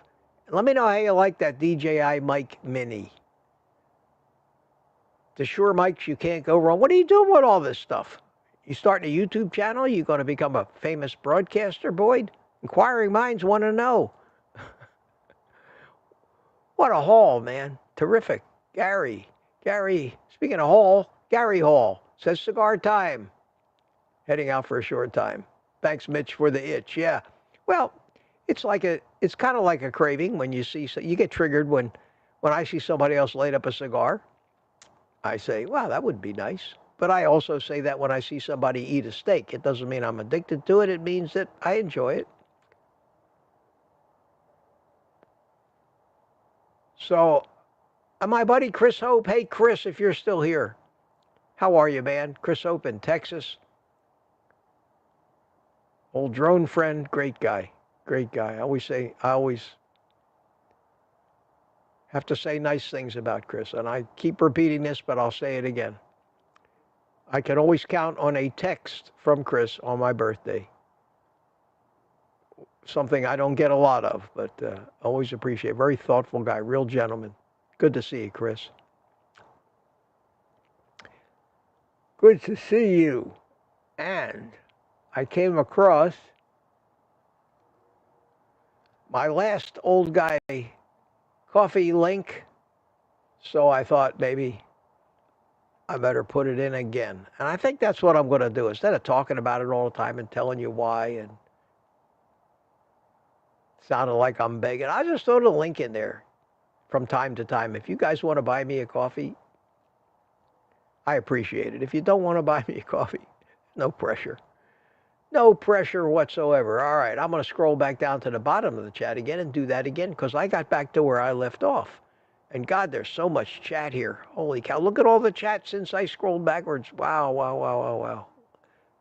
Let me know how you like that DJI mic mini. The Shure mics, you can't go wrong. What are you doing with all this stuff? You starting a YouTube channel? You going to become a famous broadcaster, Boyd? Inquiring minds want to know. What a haul, man. Terrific. Gary, speaking of haul, Gary Hall says cigar time. Heading out for a short time. Thanks, Mitch, for the itch. Yeah. Well, it's kind of like a craving when you see, you get triggered when I see somebody else light up a cigar. I say, wow, that would be nice. But I also say that when I see somebody eat a steak. It doesn't mean I'm addicted to it. It means that I enjoy it. So, my buddy Chris Hope. Hey, Chris, if you're still here. How are you, man? Chris Hope in Texas. Old drone friend, great guy. Great guy. I always have to say nice things about Chris. And I keep repeating this, but I'll say it again. I can always count on a text from Chris on my birthday. Something I don't get a lot of, but always appreciate. Very thoughtful guy, real gentleman. Good to see you, Chris. Good to see you. And I came across my last Old Guy coffee link, so I thought maybe I better put it in again. And I think that's what I'm going to do. Instead of talking about it all the time and telling you why and sounding like I'm begging, I'll just throw the link in there from time to time. If you guys want to buy me a coffee, I appreciate it. If you don't want to buy me a coffee, no pressure. No pressure whatsoever. All right, I'm going to scroll back down to the bottom of the chat again and do that again because I got back to where I left off. And God, there's so much chat here. Holy cow. Look at all the chat since I scrolled backwards. Wow, wow, wow, wow, wow.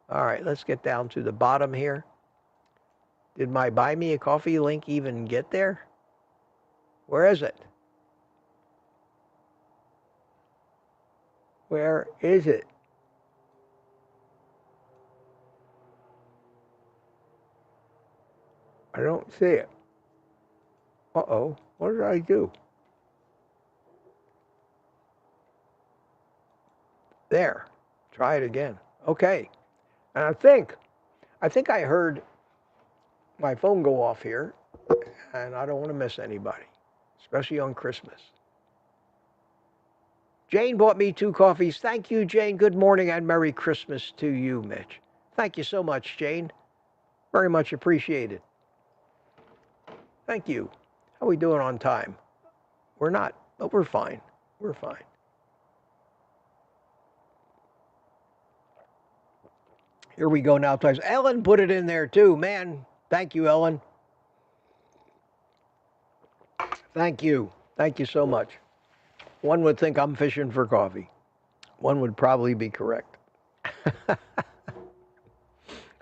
All right, let's get down to the bottom here. Did my Buy Me a Coffee link even get there? Where is it? Where is it? I don't see it. Uh-oh. What did I do? There. Try it again. Okay. And I think I heard my phone go off here, and I don't want to miss anybody, especially on Christmas. Jane bought me 2 coffees. Thank you, Jane. Good morning and Merry Christmas to you, Mitch. Thank you so much, Jane. Very much appreciated. Thank you. How are we doing on time? We're not, but we're fine. We're fine. Here we go now. Ellen put it in there too. Man, thank you, Ellen. Thank you. Thank you so much. One would think I'm fishing for coffee. One would probably be correct.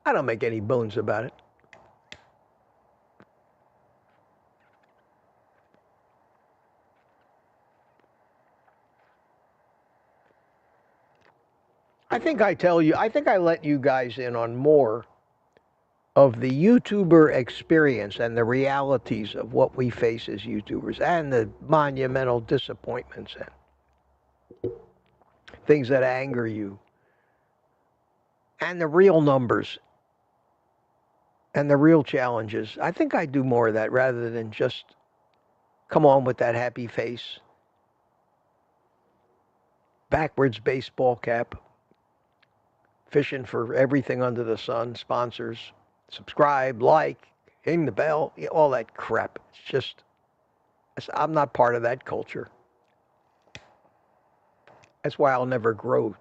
I don't make any bones about it. I think I let you guys in on more of the YouTuber experience and the realities of what we face as YouTubers and the monumental disappointments and things that anger you and the real numbers and the real challenges. I think I do more of that rather than just come on with that happy face, backwards baseball cap, fishing for everything under the sun, sponsors, subscribe, like, ring the bell, all that crap. It's just, I'm not part of that culture. That's why I'll never grow,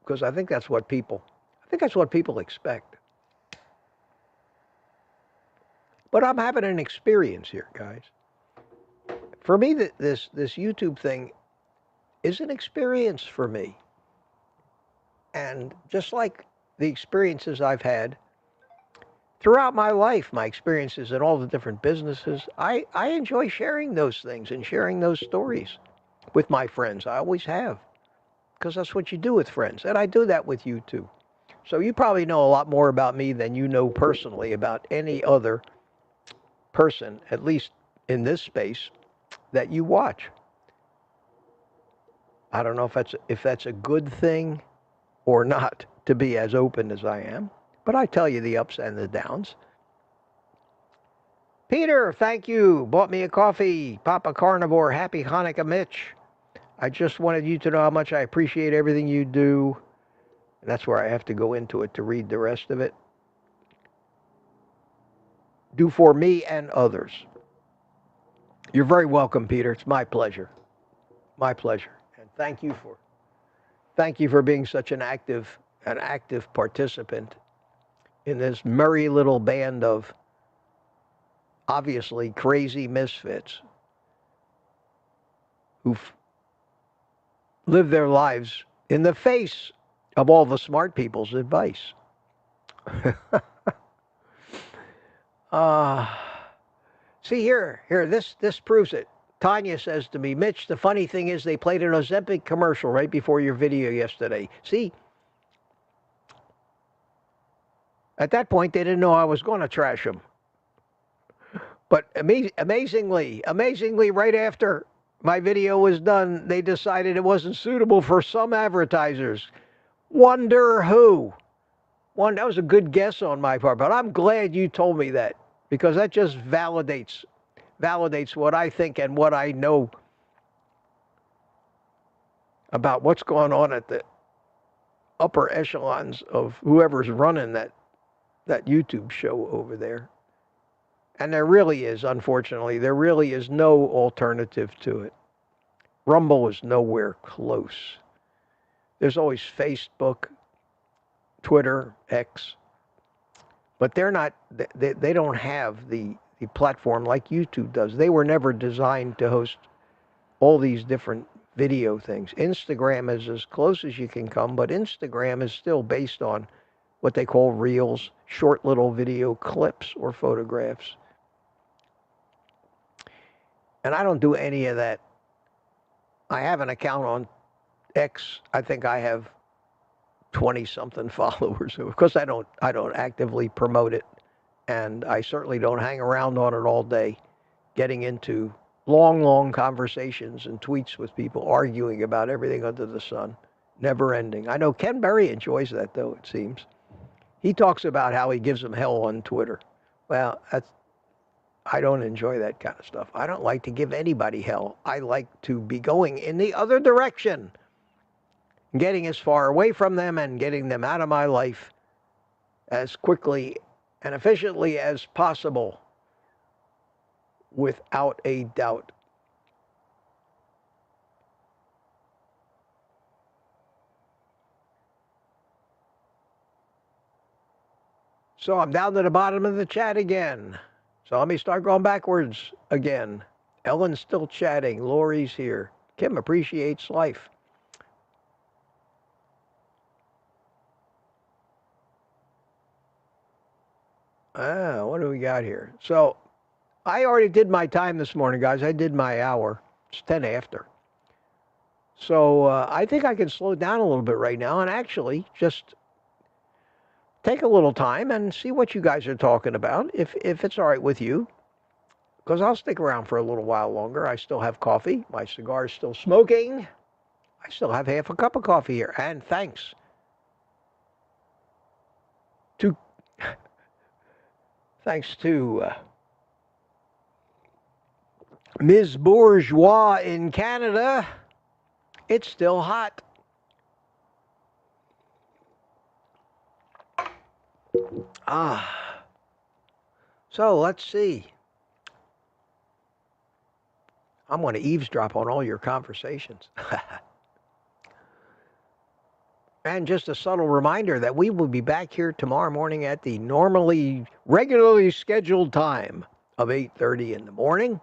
because I think that's what people expect. But I'm having an experience here, guys. For me, this YouTube thing is an experience for me. And just like the experiences I've had throughout my life, my experiences in all the different businesses, I enjoy sharing those things and sharing those stories with my friends. I always have, because that's what you do with friends. And I do that with you too. So you probably know a lot more about me than you know personally about any other person, at least in this space, that you watch. I don't know if that's a good thing or not to be as open as I am, but I tell you the ups and the downs. Peter, thank you. Bought me a coffee. Papa Carnivore, happy Hanukkah, Mitch. I just wanted you to know how much I appreciate everything you do. And that's where I have to go into it to read the rest of it. Do for me and others. You're very welcome, Peter. It's my pleasure. My pleasure. And thank you for being such an active participant in this merry little band of obviously crazy misfits who live their lives in the face of all the smart people's advice. See here, this proves it. Tanya says to me, Mitch, the funny thing is they played an Ozempic commercial right before your video yesterday. See, at that point, they didn't know I was going to trash them. But amazingly, right after my video was done, they decided it wasn't suitable for some advertisers. Wonder who? That was a good guess on my part, but I'm glad you told me that, because that just validates what I think and what I know about what's going on at the upper echelons of whoever's running that YouTube show over there. And there really is, unfortunately, no alternative to it. Rumble is nowhere close. There's always Facebook, Twitter, X, But they're not, they don't have the platform like YouTube does. They were never designed to host all these different video things. Instagram is as close as you can come, but Instagram is still based on what they call reels, short little video clips or photographs. And I don't do any of that. I have an account on X. I think I have 20-something followers. Of course, I don't actively promote it, and I certainly don't hang around on it all day, getting into long conversations and tweets with people arguing about everything under the sun, never ending. I know Ken Berry enjoys that, though, it seems. He talks about how he gives them hell on Twitter. Well, I don't enjoy that kind of stuff. I don't like to give anybody hell. I like to be going in the other direction, getting as far away from them and getting them out of my life as quickly and efficiently as possible, without a doubt. So I'm down to the bottom of the chat again. So let me start going backwards again. Ellen's still chatting. Lori's here. Kim appreciates life. What do we got here? So I already did my time this morning, guys. I did my hour. It's 10 after. So I think I can slow down a little bit right now and actually just take a little time and see what you guys are talking about, if it's all right with you, because I'll stick around for a little while longer. I still have coffee. My cigar is still smoking. I still have half a cup of coffee here. And thanks to Ms. Bourgeois in Canada, it's still hot. So let's see. I'm going to eavesdrop on all your conversations. And just a subtle reminder that we will be back here tomorrow morning at the regularly scheduled time of 8:30 in the morning.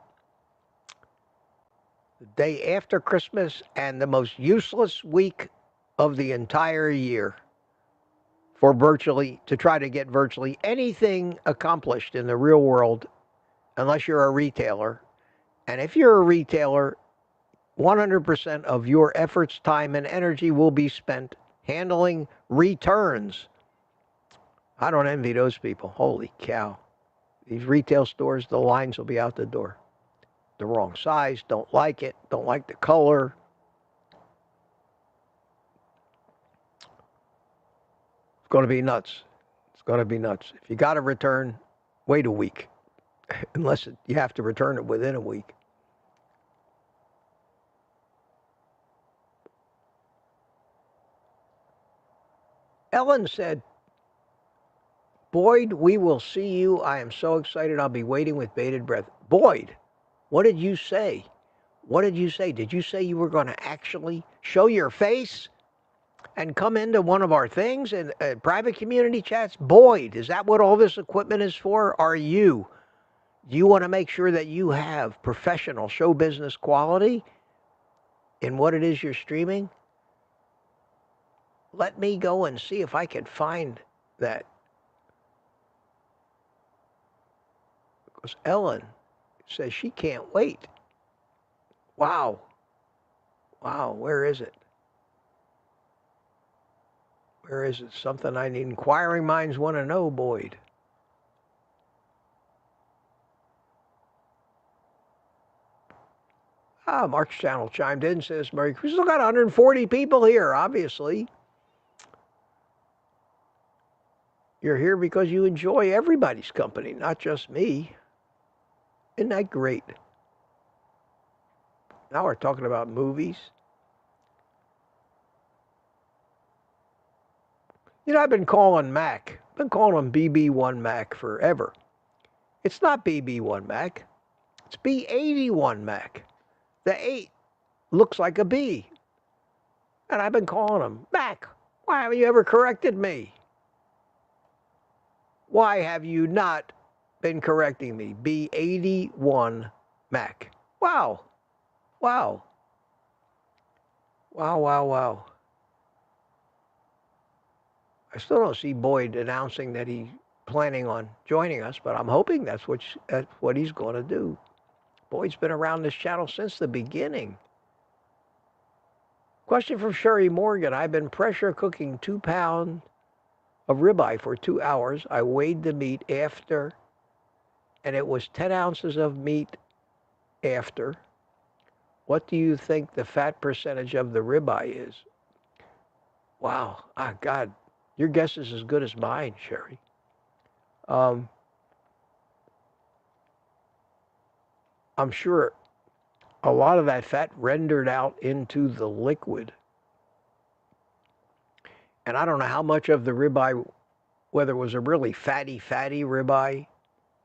The day after Christmas and the most useless week of the entire year to try to get virtually anything accomplished in the real world, unless you're a retailer. And if you're a retailer, 100% of your efforts, time, and energy will be spent handling returns. I don't envy those people. Holy cow. These retail stores, the lines will be out the door. The wrong size, don't like it, don't like the color. It's going to be nuts. It's going to be nuts. If you got to return, wait a week. Unless you have to return it within a week. Ellen said, Boyd, we will see you. I am so excited. I'll be waiting with bated breath. Boyd, what did you say? What did you say? Did you say you were going to actually show your face and come into one of our things and private community chats? Boyd, is that what all this equipment is for? Do you want to make sure that you have professional show business quality in what it is you're streaming? Let me go and see if I can find that. Because Ellen says she can't wait. Wow. Wow, where is it? Where is it? Something I need. Inquiring minds want to know, Boyd. Mark's channel chimed in, says, Merry Christmas. We still got 140 people here, obviously. You're here because you enjoy everybody's company, not just me. Isn't that great? Now we're talking about movies. You know, I've been calling Mac. I've been calling him BB1 Mac forever. It's not BB1 Mac. It's B81 Mac. The 8 looks like a B. And I've been calling him, Mac, why haven't you ever corrected me? Why have you not been correcting me? B81 Mac. Wow. Wow. Wow, wow, wow. I still don't see Boyd announcing that he's planning on joining us, but I'm hoping that's what he's going to do. Boyd's been around this channel since the beginning. Question from Sherry Morgan. I've been pressure cooking 2 pounds of ribeye for 2 hours. I weighed the meat after, and it was 10 ounces of meat after. What do you think the fat percentage of the ribeye is? Wow. Ah, God. Your guess is as good as mine, Sherry. I'm sure a lot of that fat rendered out into the liquid. And I don't know how much of the ribeye, whether it was a really fatty ribeye,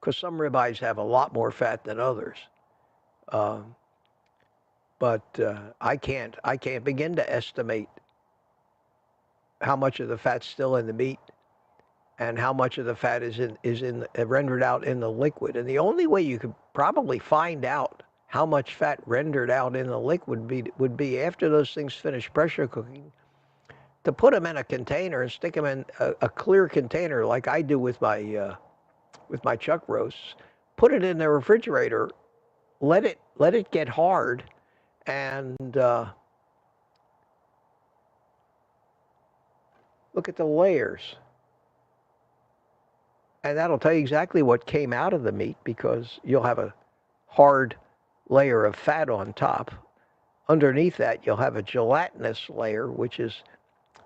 because some ribeyes have a lot more fat than others. But I can't begin to estimate how much of the fat's still in the meat and how much of the fat is rendered out in the liquid. And the only way you could probably find out how much fat rendered out in the liquid would be after those things finish pressure cooking, to put them in a container and stick them in a clear container like I do with my chuck roasts. Put it in the refrigerator, let it get hard, and look at the layers. And that'll tell you exactly what came out of the meat, because you'll have a hard layer of fat on top. Underneath that, you'll have a gelatinous layer, which is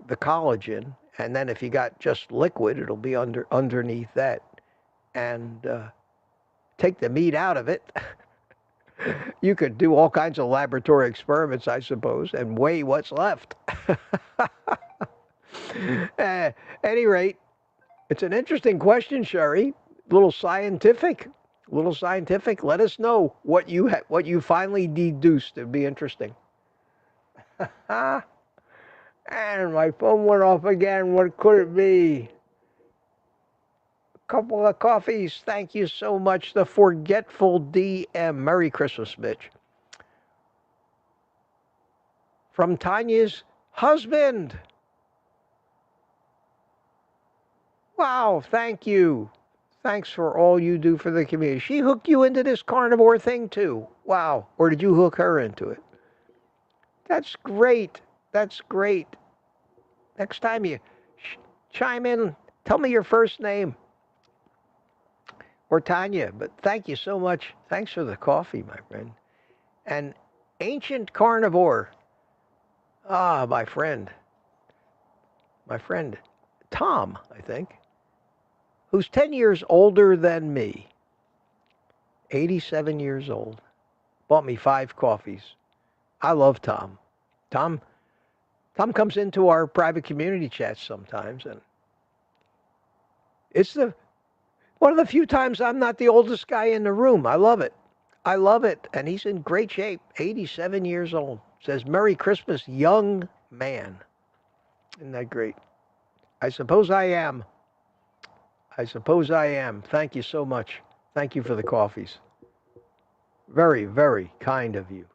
the collagen. And then if you got just liquid, it'll be underneath that. And take the meat out of it. You could do all kinds of laboratory experiments, I suppose, and weigh what's left. At any rate, it's an interesting question, Sherry. A little scientific. Let us know what you finally deduced. It'd be interesting. And my phone went off again. What could it be? A couple of coffees. Thank you so much. The Forgetful DM. Merry Christmas, Mitch. From Tanya's husband. Wow, thank you. Thanks for all you do for the community. She hooked you into this carnivore thing too. Wow. Or did you hook her into it? That's great. That's great. Next time you chime in, tell me your first name. Or Tanya. But thank you so much. Thanks for the coffee, my friend. And Ancient Carnivore. Ah, my friend. My friend Tom, I think, who's 10 years older than me, 87 years old, bought me 5 coffees. I love Tom. Tom comes into our private community chats sometimes, and it's one of the few times I'm not the oldest guy in the room. I love it. And he's in great shape, 87 years old. Says, Merry Christmas, young man. Isn't that great? I suppose I am. Thank you so much. Thank you for the coffees. Very, very kind of you.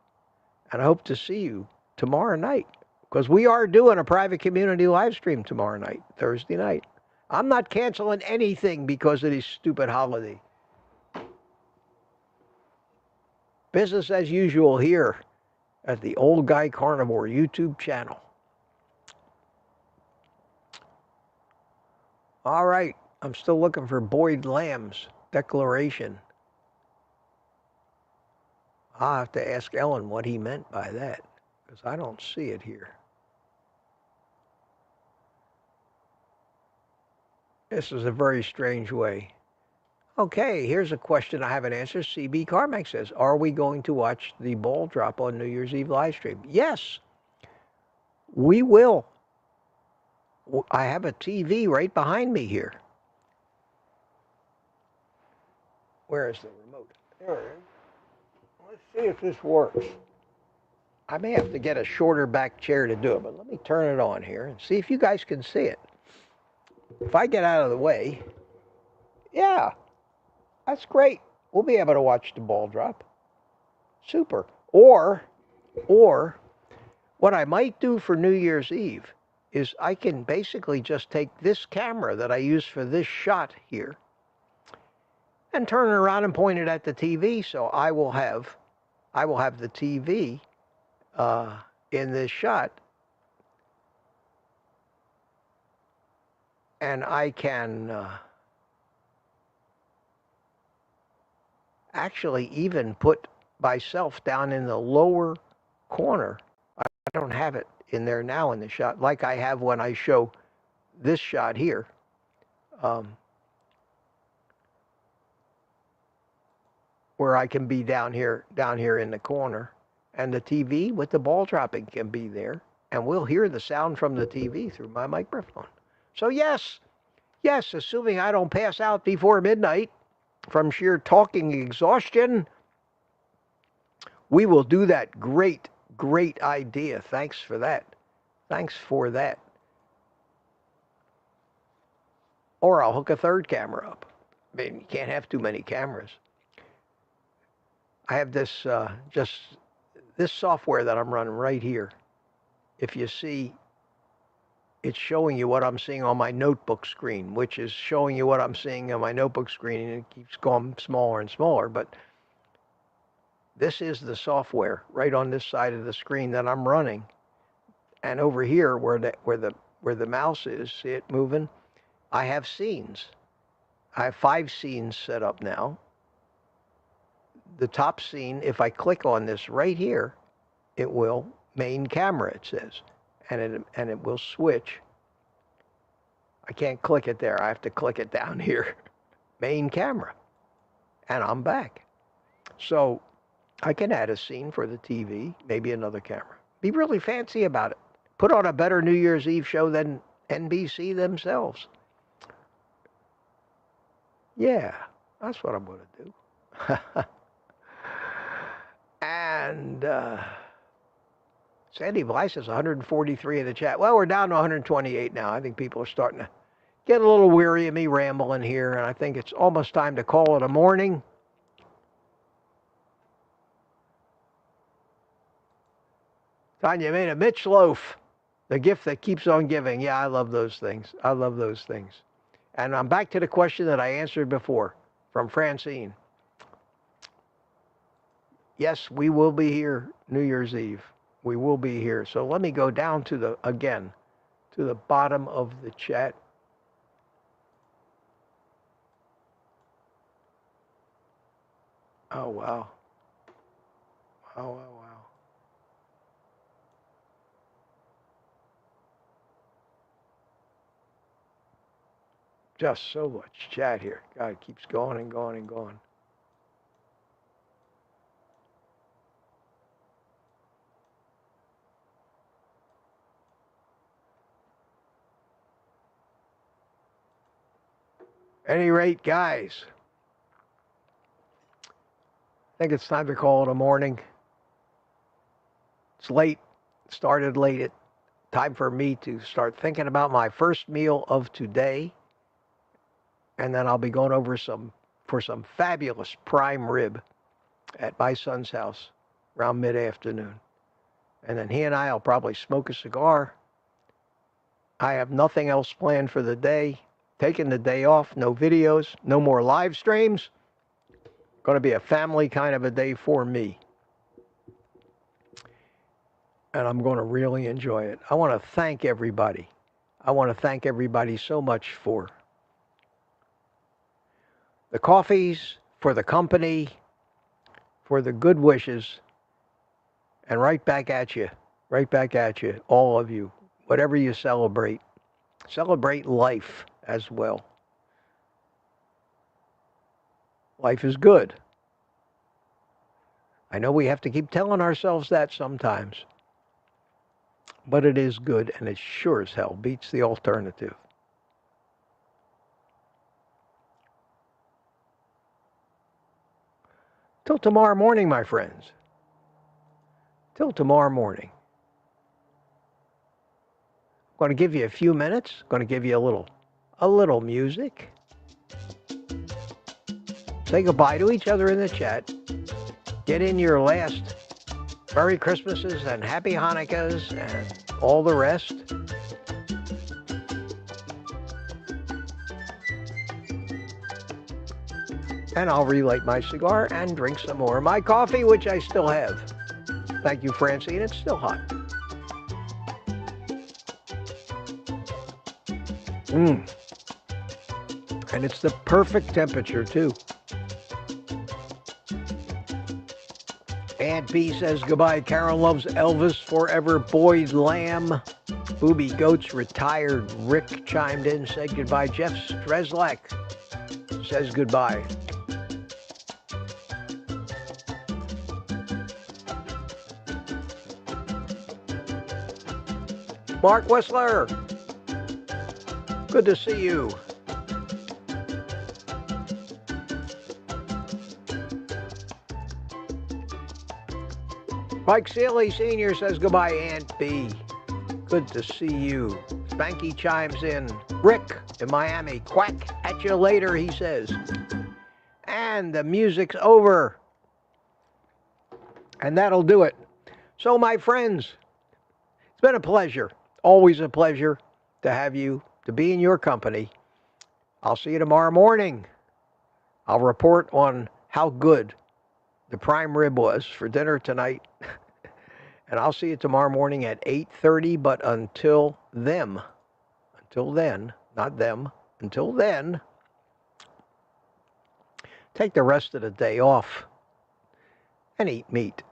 And I hope to see you tomorrow night, because we are doing a private community live stream tomorrow night, Thursday night. I'm not canceling anything because of this stupid holiday. Business as usual here at the Old Guy Carnivore YouTube channel. All right. I'm still looking for Boyd Lamb's declaration. I'll have to ask Ellen what he meant by that, because I don't see it here. This is a very strange way. Okay, here's a question I haven't answered. CB Carmack says, are we going to watch the ball drop on New Year's Eve live stream? Yes, we will. I have a TV right behind me here. Where is the remote? There it is. Let's see if this works. I may have to get a shorter back chair to do it, but let me turn it on here and see if you guys can see it. If I get out of the way, Yeah, that's great. We'll be able to watch the ball drop. Super. Or what I might do for New Year's Eve is I can basically just take this camera that I use for this shot here and turn it around and point it at the TV. So I will have the TV in this shot, and I can actually even put myself down in the lower corner. I don't have it in there now in the shot like I have when I show this shot here. Where I can be down here in the corner, and the TV with the ball dropping can be there, and we'll hear the sound from the TV through my microphone. So yes, assuming I don't pass out before midnight from sheer talking exhaustion, we will do that. Great idea. Thanks for that. Or I'll hook a third camera up. I mean, you can't have too many cameras. I have this just this software that I'm running right here. If you see, it's showing you what I'm seeing on my notebook screen, which is showing you what I'm seeing on my notebook screen, and it keeps going smaller and smaller. But this is the software right on this side of the screen that I'm running. And over here, where the mouse is, see it moving? I have scenes. I have 5 scenes set up now. The top scene, if I click on this right here, it will main camera, it says, and it will switch. I can't click it there. I have to click it down here. Main camera. And I'm back. So I can add a scene for the TV, maybe another camera. Be really fancy about it. Put on a better New Year's Eve show than NBC themselves. Yeah, that's what I'm going to do. And Sandy Bly says 143 in the chat. Well, we're down to 128 now. I think people are starting to get a little weary of me rambling here, and I think it's almost time to call it a morning. Tanya made a Mitch loaf, the gift that keeps on giving. Yeah, I love those things. And I'm back to the question that I answered before from Francine. Yes, we will be here New Year's Eve. We will be here. So let me go down to the bottom of the chat. Oh, wow. Wow. Just so much chat here. God, it keeps going and going and going. At any rate, guys, I think it's time to call it a morning. It's late. It started late. It's time for me to start thinking about my first meal of today. And then I'll be going over for some fabulous prime rib at my son's house around mid-afternoon. And then he and I will probably smoke a cigar. I have nothing else planned for the day. Taking the day off, no videos, no more live streams. Going to be a family kind of a day for me. And I'm going to really enjoy it. I want to thank everybody. So much for the coffees, for the company, for the good wishes, and right back at you, all of you. Whatever you celebrate life as well. Life is good. I know we have to keep telling ourselves that sometimes, but it is good, and it sure as hell beats the alternative. Till tomorrow morning, my friends. Till tomorrow morning. I'm going to give you a few minutes. I'm going to give you a little music. say goodbye to each other in the chat. Get in your last Merry Christmases and Happy Hanukkahs and all the rest. And I'll relight my cigar and drink some more of my coffee, which I still have. Thank you, Francine. It's still hot. And it's the perfect temperature, too. Aunt B says goodbye. Carol loves Elvis forever. Boyd Lamb. Booby Goats retired. Rick chimed in, said goodbye. Jeff Streslak says goodbye. Mark Whistler, good to see you. Mike Seeley Sr. says goodbye, Aunt B. Good to see you. Spanky chimes in. Rick in Miami, quack at you later, he says. And the music's over. And that'll do it. So, my friends, it's been a pleasure. Always a pleasure to have you, to be in your company. I'll see you tomorrow morning. I'll report on how good the prime rib was for dinner tonight. And I'll see you tomorrow morning at 8:30. But until then, not them, until then, take the rest of the day off and eat meat.